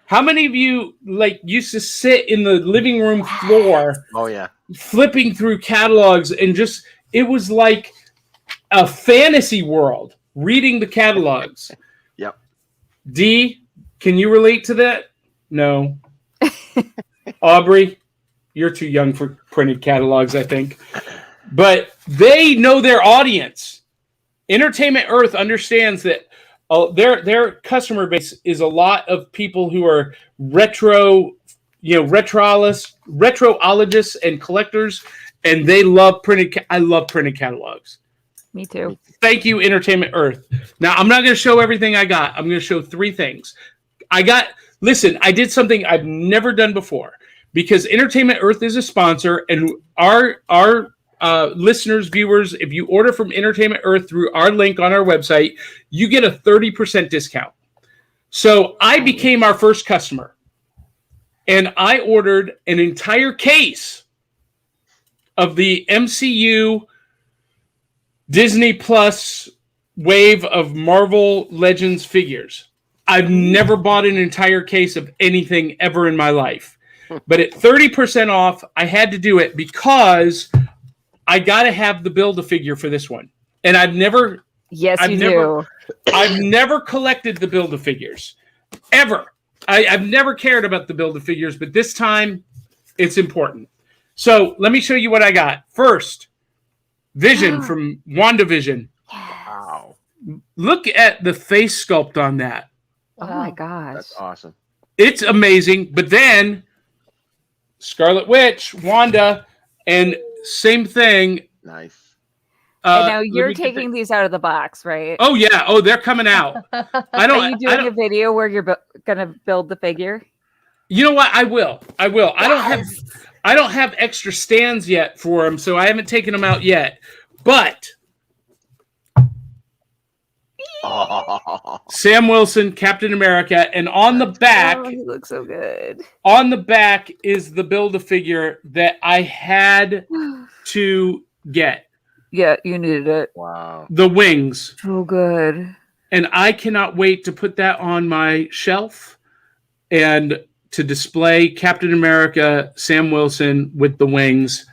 How many of you used to sit in the living room floor flipping through catalogs and just, it was like a fantasy world reading the catalogs. Yep. D, can you relate to that? No. Aubrey, you're too young for printed catalogs, I think. But they know their audience. Entertainment Earth understands that their customer base is a lot of people who are retrologists and collectors, and they love I love printed catalogs. Me too. Thank you, Entertainment Earth. Now, I'm not going to show everything I got. I'm going to show 3 things. I did something I've never done before because Entertainment Earth is a sponsor, and our listeners, viewers, if you order from Entertainment Earth through our link on our website, you get a 30% discount. So I became our first customer, and I ordered an entire case of the MCU Disney Plus wave of Marvel Legends figures. I've never bought an entire case of anything ever in my life. But at 30% off, I had to do it because I got to have the Build-A-Figure for this one. And I've never collected the Build-A-Figures. Ever. I've never cared about the Build-A-Figures, but this time it's important. So let me show you what I got. First, Vision from WandaVision. Wow. Look at the face sculpt on that. Oh my gosh. That's awesome. It's amazing. But then Scarlet Witch, Wanda, and same thing. Nice. And now you're taking these out of the box, right? Oh yeah. Oh, they're coming out. Are you doing a video where you're gonna build the figure? You know what? I will. Yes. I don't have extra stands yet for them, so I haven't taken them out yet. But Sam Wilson, Captain America, and on the back, he looks so good. On the back is the Build-A-Figure that I had to get. Yeah, you needed it. Wow. The wings. So good. And I cannot wait to put that on my shelf and to display Captain America, Sam Wilson with the wings.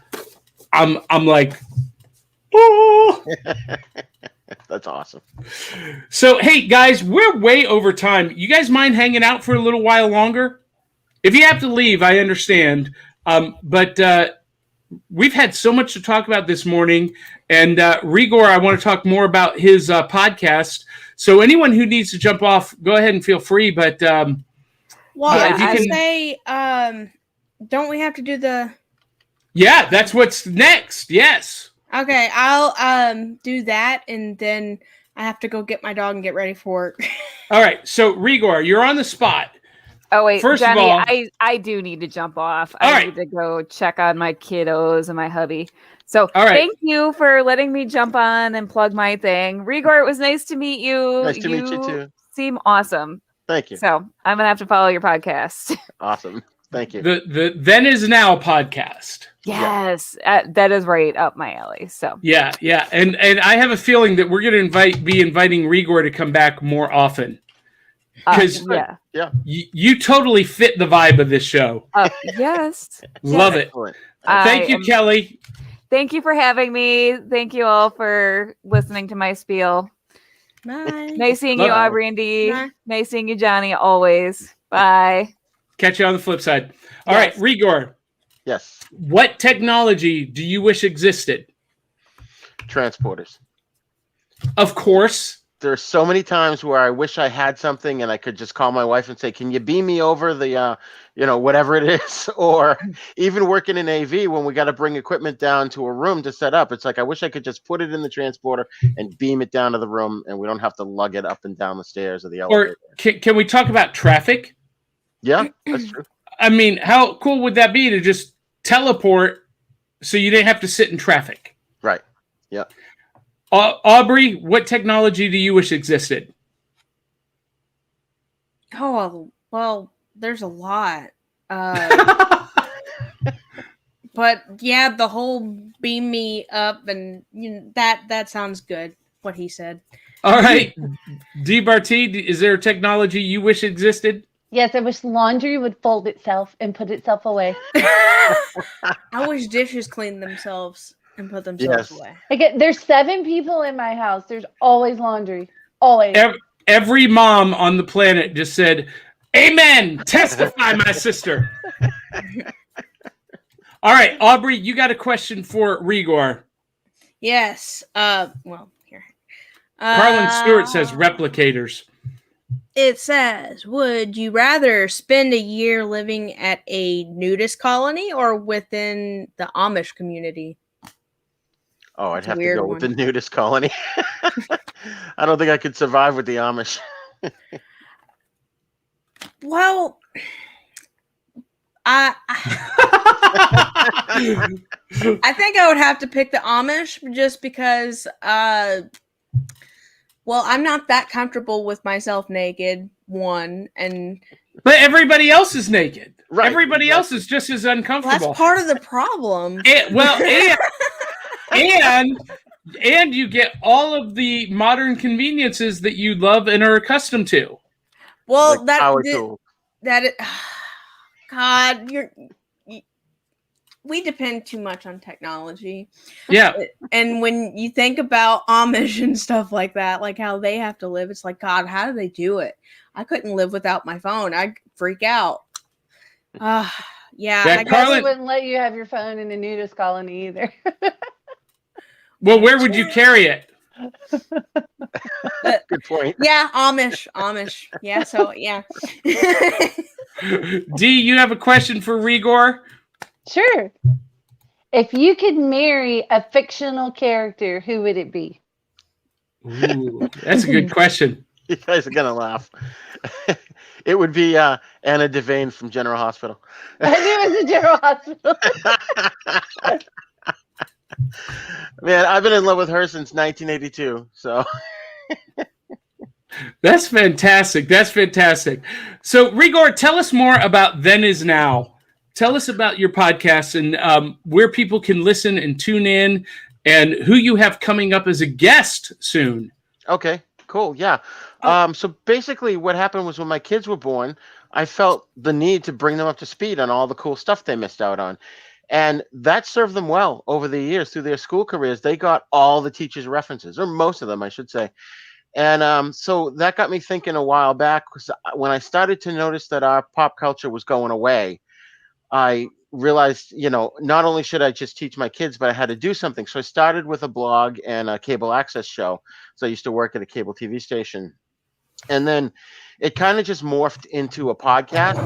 I'm like, oh. That's awesome. So, hey, guys, we're way over time. You guys mind hanging out for a little while longer? If you have to leave, I understand. But we've had so much to talk about this morning. And Re-Gor, I want to talk more about his podcast. So anyone who needs to jump off, go ahead and feel free. But well, don't we have to do the? Yeah, that's what's next. Yes. Okay, I'll do that, and then I have to go get my dog and get ready for it. All right. So Re-Gor, you're on the spot. Oh wait, First Johnny, of all, I do need to jump off. All I right. need to go check on my kiddos and my hubby. So all right. Thank you for letting me jump on and plug my thing. Re-Gor, it was nice to meet you. Nice to meet you too. Seem awesome. Thank you. So I'm gonna have to follow your podcast. Awesome. Thank you. The Then Is Now podcast. Yes, that is right up my alley. So yeah, and I have a feeling that we're going to be inviting Re-Gor to come back more often because you totally fit the vibe of this show. Yes, love it. Thank you, Kelly. Thank you for having me. Thank you all for listening to my spiel. Bye. Nice seeing you, Aubrey and Dee. Bye. Nice seeing you, Johnny. Always. Bye. Catch you on the flip side. All right, Re-Gor. Yes. What technology do you wish existed? Transporters. Of course. There's so many times where I wish I had something and I could just call my wife and say, "Can you beam me over the, whatever it is?" Or even working in AV when we got to bring equipment down to a room to set up. It's like I wish I could just put it in the transporter and beam it down to the room, and we don't have to lug it up and down the stairs or the elevator. Or can we talk about traffic? Yeah, that's true. I mean, how cool would that be to just teleport so you didn't have to sit in traffic? Right. Yeah. Aubrey, what technology do you wish existed? Oh, well, there's a lot. But yeah, the whole beam me up and that sounds good, what he said. All right. D. Barty, is there a technology you wish existed? Yes, I wish laundry would fold itself and put itself away. I wish dishes cleaned themselves and put themselves away. Again, there's 7 people in my house. There's always laundry. Always. Every mom on the planet just said, "Amen. Testify, my sister." All right, Aubrey, you got a question for Re-Gor. Yes. Well, here. Carlin Stewart says replicators. It says, would you rather spend a year living at a nudist colony or within the Amish community? Oh, I'd have to go with the nudist colony. I don't think I could survive with the Amish. Well, I think I would have to pick the Amish just because, well, I'm not that comfortable with myself naked, one, and But everybody else is naked. Right, Everybody else exactly. is just as well, uncomfortable. that's part of the problem. And you get all of the modern conveniences that you love and are accustomed to. Well, Like power tool. God, we depend too much on technology. Yeah. And when you think about Amish and stuff like that, like how they have to live, it's like, God, how do they do it? I couldn't live without my phone. I'd freak out. Yeah. Yeah, I They Carlin- wouldn't let you have your phone in the nudist colony either. Well, where would you carry it? Good point. Yeah, Amish. Yeah, so yeah. Dee, you have a question for Re-Gor? Sure. If you could marry a fictional character, who would it be? Ooh, that's a good question. You guys are gonna laugh. It would be Anna Devane from General Hospital. I knew it was a General Hospital. Man, I've been in love with her since 1982. So That's fantastic. That's fantastic. So, Re-Gor, tell us more about Then Is Now. Tell us about your podcast and where people can listen and tune in and who you have coming up as a guest soon. okay, cool, yeah. So basically, what happened was when my kids were born, I felt the need to bring them up to speed on all the cool stuff they missed out on. And that served them well over the years through their school careers. They got all the teachers' references, or most of them, I should say. And so that got me thinking a while back, because when I started to notice that our pop culture was going away, I realized, not only should I just teach my kids, but I had to do something. So I started with a blog and a cable access show. So I used to work at a cable TV station. And then it kind of just morphed into a podcast.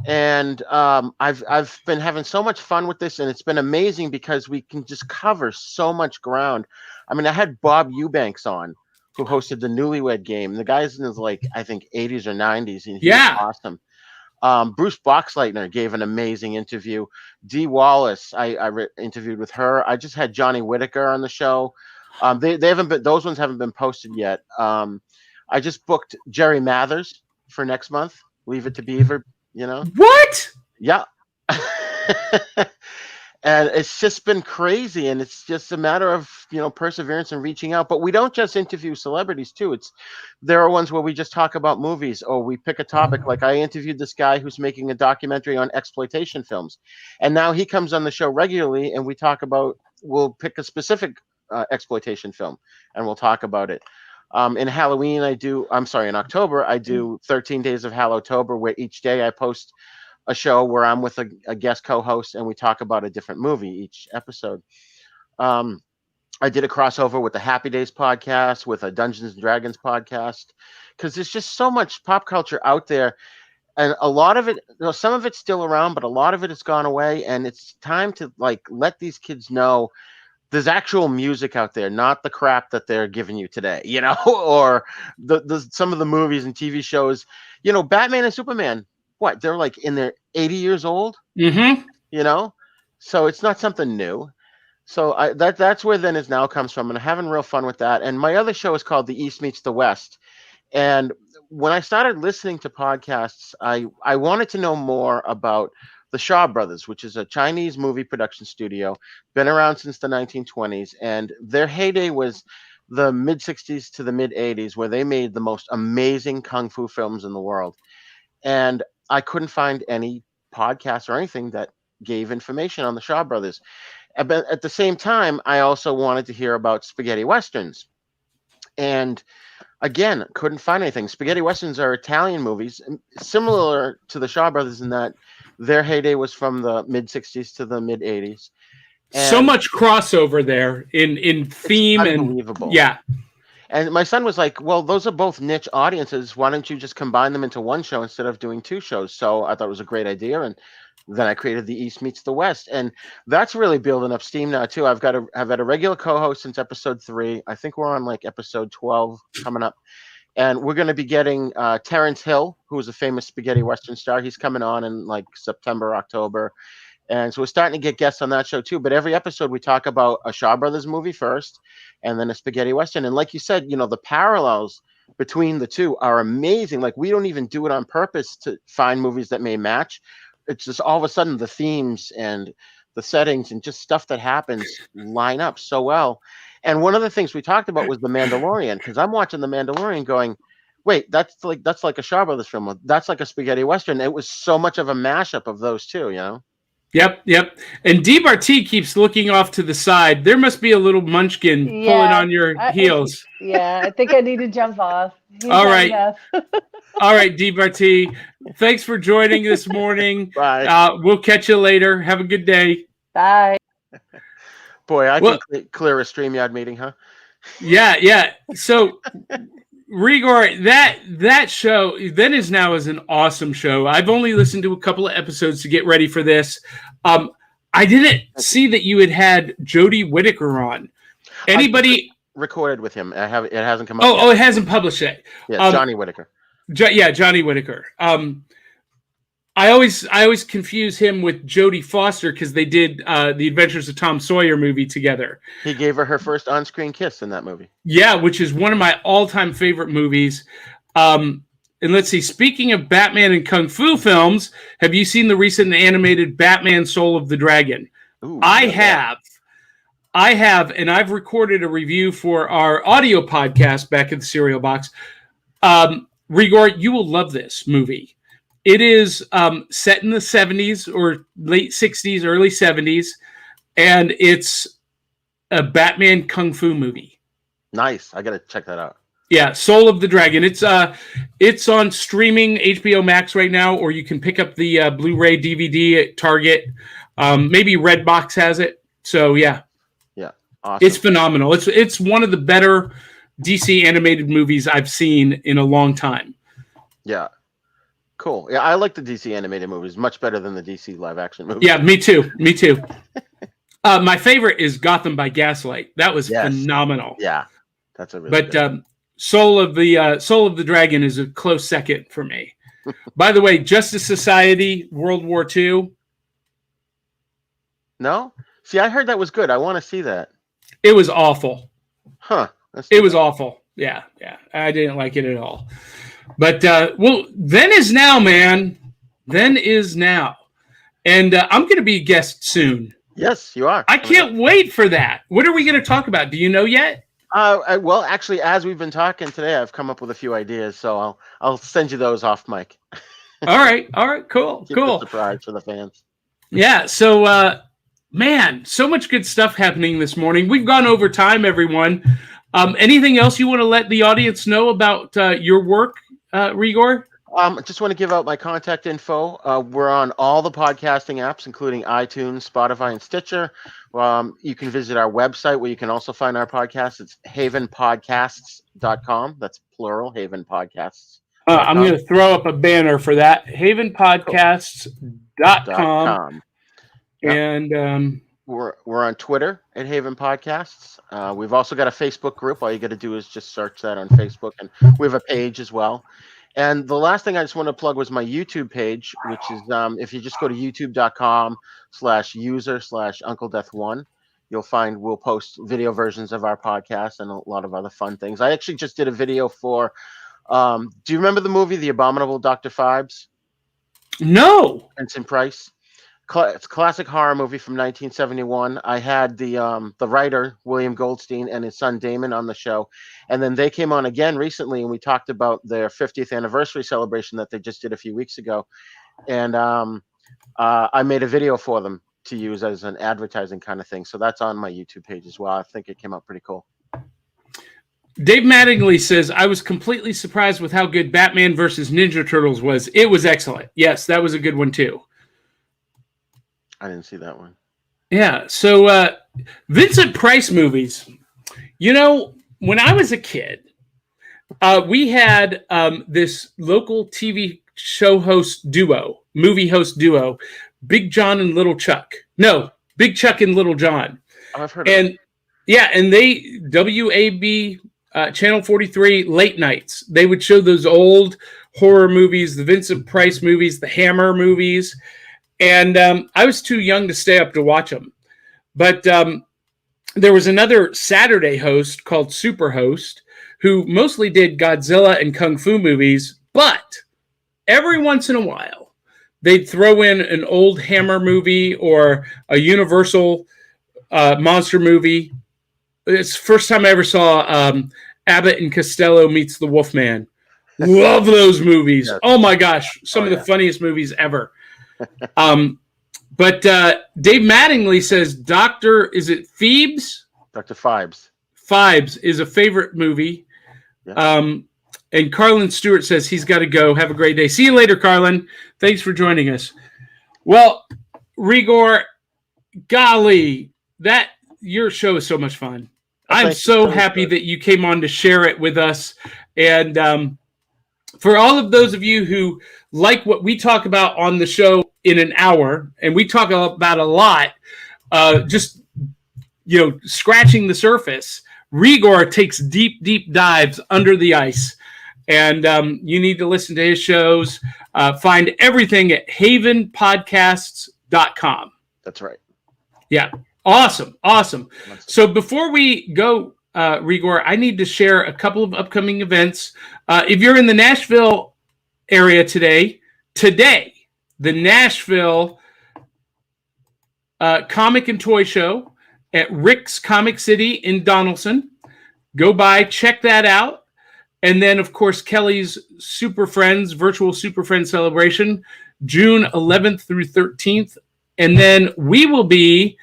And I've been having so much fun with this, and it's been amazing because we can just cover so much ground. I mean, I had Bob Eubanks on, who hosted the Newlywed Game. The guy's in his, I think 80s or 90s, and he's awesome. Bruce Boxleitner gave an amazing interview. Dee Wallace, I interviewed with her. I just had Johnny Whitaker on the show. They haven't been; those ones haven't been posted yet. I just booked Jerry Mathers for next month. Leave It to Beaver. What? Yeah. And it's just been crazy, and it's just a matter of perseverance and reaching out. But we don't just interview celebrities too. There are ones where we just talk about movies, or we pick a topic. Like I interviewed this guy who's making a documentary on exploitation films, and now he comes on the show regularly, and we'll pick a specific exploitation film, and we'll talk about it. In October, I do 13 Days of Hallowtober, where each day I post a show where I'm with a guest co-host, and we talk about a different movie each episode. I did a crossover with the Happy Days podcast, with a Dungeons and Dragons podcast, because there's just so much pop culture out there, and a lot of it, some of it's still around, but a lot of it has gone away, and it's time to let these kids know there's actual music out there, not the crap that they're giving you today, or some of the movies and TV shows. Batman and Superman, what, they're in their 80 years old? Mm-hmm. So it's not something new. So that's where Then Is Now comes from, and I'm having real fun with that. And my other show is called The East Meets the West. And when I started listening to podcasts, I wanted to know more about the Shaw Brothers, which is a Chinese movie production studio, been around since the 1920s, and their heyday was the mid 60s to the mid 80s, where they made the most amazing kung fu films in the world. And I couldn't find any podcasts or anything that gave information on the Shaw Brothers. But at the same time, I also wanted to hear about spaghetti westerns. And again, couldn't find anything. Spaghetti westerns are Italian movies, similar to the Shaw Brothers in that their heyday was from the mid 60s to the mid 80s. So much crossover there in theme, unbelievable. And yeah. And my son was like, well, those are both niche audiences. Why don't you just combine them into one show instead of doing two shows? So I thought it was a great idea. And then I created The East Meets the West. And that's really building up steam now, too. I've had a regular co-host since episode 3. I think we're on episode 12 coming up. And we're going to be getting Terrence Hill, who is a famous spaghetti Western star. He's coming on in September, October. And so we're starting to get guests on that show too. But every episode we talk about a Shaw Brothers movie first, and then a spaghetti western. And like you said, the parallels between the two are amazing. Like, we don't even do it on purpose to find movies that may match. It's just all of a sudden the themes and the settings and just stuff that happens line up so well. And one of the things we talked about was The Mandalorian, because I'm watching The Mandalorian going, wait, that's like a Shaw Brothers film. That's like a spaghetti western. It was so much of a mashup of those two, Yep. And DBRT keeps looking off to the side. There must be a little munchkin pulling on your heels. I think I need to jump off. All right. All right, DBRT. Thanks for joining this morning. Bye. We'll catch you later. Have a good day. Bye. Boy, I can clear a StreamYard meeting, huh? Yeah. So, Re-Gor, that show then is now is an awesome show. I've only listened to a couple of episodes to get ready for this. I didn't see that you had Jodie Whittaker on. Anybody recorded with him? It hasn't come up. Oh, it hasn't published yet. Yeah, Johnny Whittaker. Johnny Whittaker. I always confuse him with Jodie Foster because they did the Adventures of Tom Sawyer movie together. He gave her first on-screen kiss in that movie. Yeah, which is one of my all-time favorite movies. And let's see, speaking of Batman and Kung Fu films, have you seen the recent animated Batman Soul of the Dragon? Ooh, I have, and I've recorded a review for our audio podcast back at the Cereal Box. Re-Gor, you will love this movie. It is set in the 70s or late 60s, early 70s, and it's a Batman Kung Fu movie. Nice. I got to check that out. Yeah, Soul of the Dragon. It's on streaming HBO Max right now, or you can pick up the Blu-ray DVD at Target. Maybe Redbox has it. So, yeah. Yeah, awesome. It's phenomenal. It's one of the better DC animated movies I've seen in a long time. Yeah. Cool. Yeah, I like the DC animated movies much better than the DC live action movies. Yeah, me too. My favorite is Gotham by Gaslight. That was phenomenal. Yeah, that's a really good. Soul of the Dragon is a close second for me. By the way, Justice Society World War II. No? See, I heard that was good. I want to see that. It was awful. Huh. It was awful. Yeah. I didn't like it at all. But, then is now, man. Then is now. And I'm going to be a guest soon. Yes, you are. I can't wait for that. What are we going to talk about? Do you know yet? Well, actually, as we've been talking today, I've come up with a few ideas, so I'll send you those off mic. All right. Cool. Keep it a surprise for the fans. Yeah. So, man, so much good stuff happening this morning. We've gone over time, everyone. Anything else you want to let the audience know about your work, Re-Gor? I just want to give out my contact info. We're on all the podcasting apps, including iTunes, Spotify, and Stitcher. You can visit our website where you can also find our podcast. It's havenpodcasts.com. That's plural, Haven Podcasts. I'm going to throw up a banner for that. havenpodcasts.com. Yep. And we're on Twitter at Haven Podcasts. We've also got a Facebook group. All you got to do is just search that on Facebook. And we have a page as well. And the last thing I just want to plug was my YouTube page, which is if you just go to youtube.com/user/UncleDeath1, you'll find we'll post video versions of our podcast and a lot of other fun things. I actually just did a video for, do you remember the movie The Abominable Dr. Phibes? No. Vincent Price. It's a classic horror movie from 1971. I had the writer, William Goldstein, and his son, Damon, on the show. And then they came on again recently, and we talked about their 50th anniversary celebration that they just did a few weeks ago. And I made a video for them to use as an advertising kind of thing. So that's on my YouTube page as well. I think it came out pretty cool. Dave Mattingly says, I was completely surprised with how good Batman versus Ninja Turtles was. It was excellent. Yes, that was a good one, too. I didn't see that one. Yeah. So Vincent Price movies. You know, when I was a kid, we had this local TV show movie host duo, Big John and Little Chuck. No, Big Chuck and Little John. Oh, I've heard of it. Yeah, and they, WAB, Channel 43, late nights, they would show those old horror movies, the Vincent Price movies, the Hammer movies. And I was too young to stay up to watch them. But there was another Saturday host called Superhost who mostly did Godzilla and Kung Fu movies, but every once in a while, they'd throw in an old Hammer movie or a Universal monster movie. It's the first time I ever saw Abbott and Costello Meets the Wolfman. Love those movies. Yes. Oh my gosh. Some of the funniest movies ever. But Dave Mattingly says is it Phoebes? Dr. Phibes. Phibes is a favorite movie. Yeah. And Carlin Stewart says he's got to go. Have a great day. See you later, Carlin. Thanks for joining us. Well, Re-Gor, golly, your show is so much fun. I'm so happy that you came on to share it with us. And for all of those of you who like what we talk about on the show in an hour, and we talk about a lot, just scratching the surface, Re-Gor takes deep, deep dives under the ice. And you need to listen to his shows. Find everything at havenpodcasts.com. That's right. Yeah. Awesome. So before we go, Re-Gor, I need to share a couple of upcoming events. If you're in the Nashville area today, the Nashville Comic and Toy Show at Rick's Comic City in Donaldson. Go by, check that out. And then, of course, Kelly's Super Friends, virtual Super Friends celebration, June 11th through 13th. And then we will be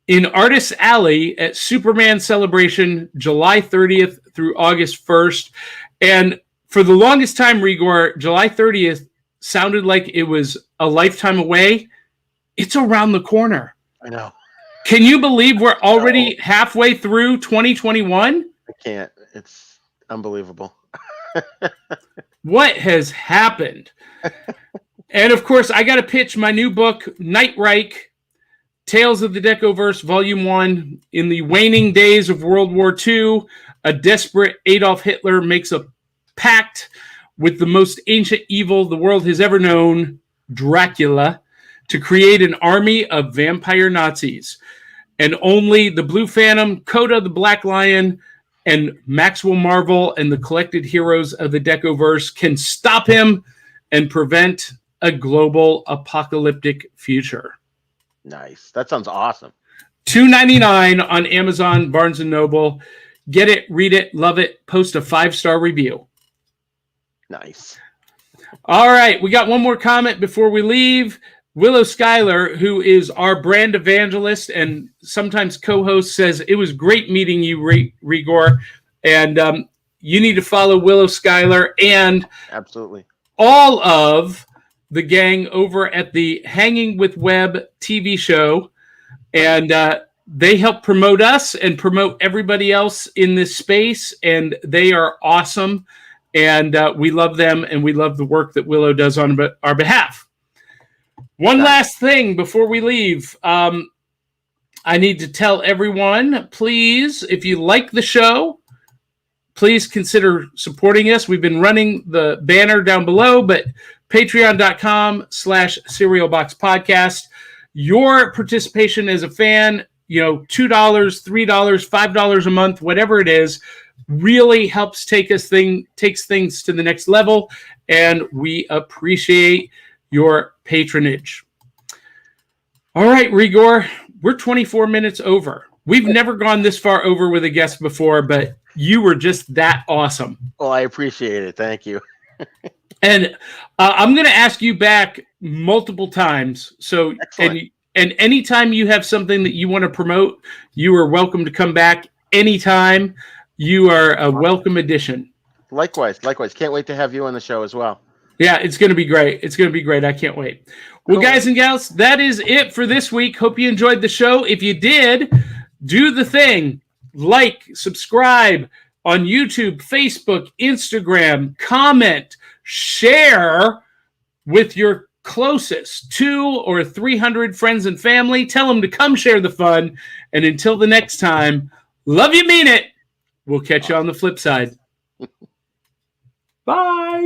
in Artist Alley at Superman Celebration, July 30th through August 1st. And for the longest time, Re-Gor, July 30th sounded like it was a lifetime away. It's around the corner. I know. Can you believe we're already halfway through 2021? I can't. It's unbelievable. What has happened? And of course, I got to pitch my new book, Nightreich, Tales of the Decoverse, Volume 1. In the waning days of World War II, a desperate Adolf Hitler makes a pact with the most ancient evil the world has ever known, Dracula, to create an army of vampire Nazis. And only the Blue Phantom, Coda the Black Lion, and Maxwell Marvel and the collected heroes of the Decoverse can stop him and prevent a global apocalyptic future. Nice. That sounds awesome. $2.99 on Amazon, Barnes & Noble. Get it, read it, love it. Post a 5-star review. Nice. All right. We got one more comment before we leave. Willow Schuyler, who is our brand evangelist and sometimes co-host, says, it was great meeting you, Re-Gor. And you need to follow Willow Schuyler and absolutely all of the gang over at the Hanging with Webb TV show. And they help promote us and promote everybody else in this space. And they are awesome. And we love them. And we love the work that Willow does on our behalf. One last thing before we leave. I need to tell everyone, please, if you like the show, please consider supporting us. We've been running the banner down below, but patreon.com/cerealboxpodcast. Your participation as a fan, $2, $3, $5 a month, whatever it is, really helps takes things to the next level. And we appreciate your patronage. All right, Re-Gor, we're 24 minutes over. We've never gone this far over with a guest before, but you were just that awesome. Well, I appreciate it. Thank you. And I'm going to ask you back multiple times. So, and anytime you have something that you want to promote, you are welcome to come back anytime. You are a welcome addition. Likewise. Can't wait to have you on the show as well. Yeah, it's going to be great. I can't wait. Well, guys and gals, that is it for this week. Hope you enjoyed the show. If you did, do the thing. Like, subscribe on YouTube, Facebook, Instagram, comment, share with your closest 200 or 300 friends and family. Tell them to come share the fun. And until the next time, love you, mean it. We'll catch you on the flip side. Bye.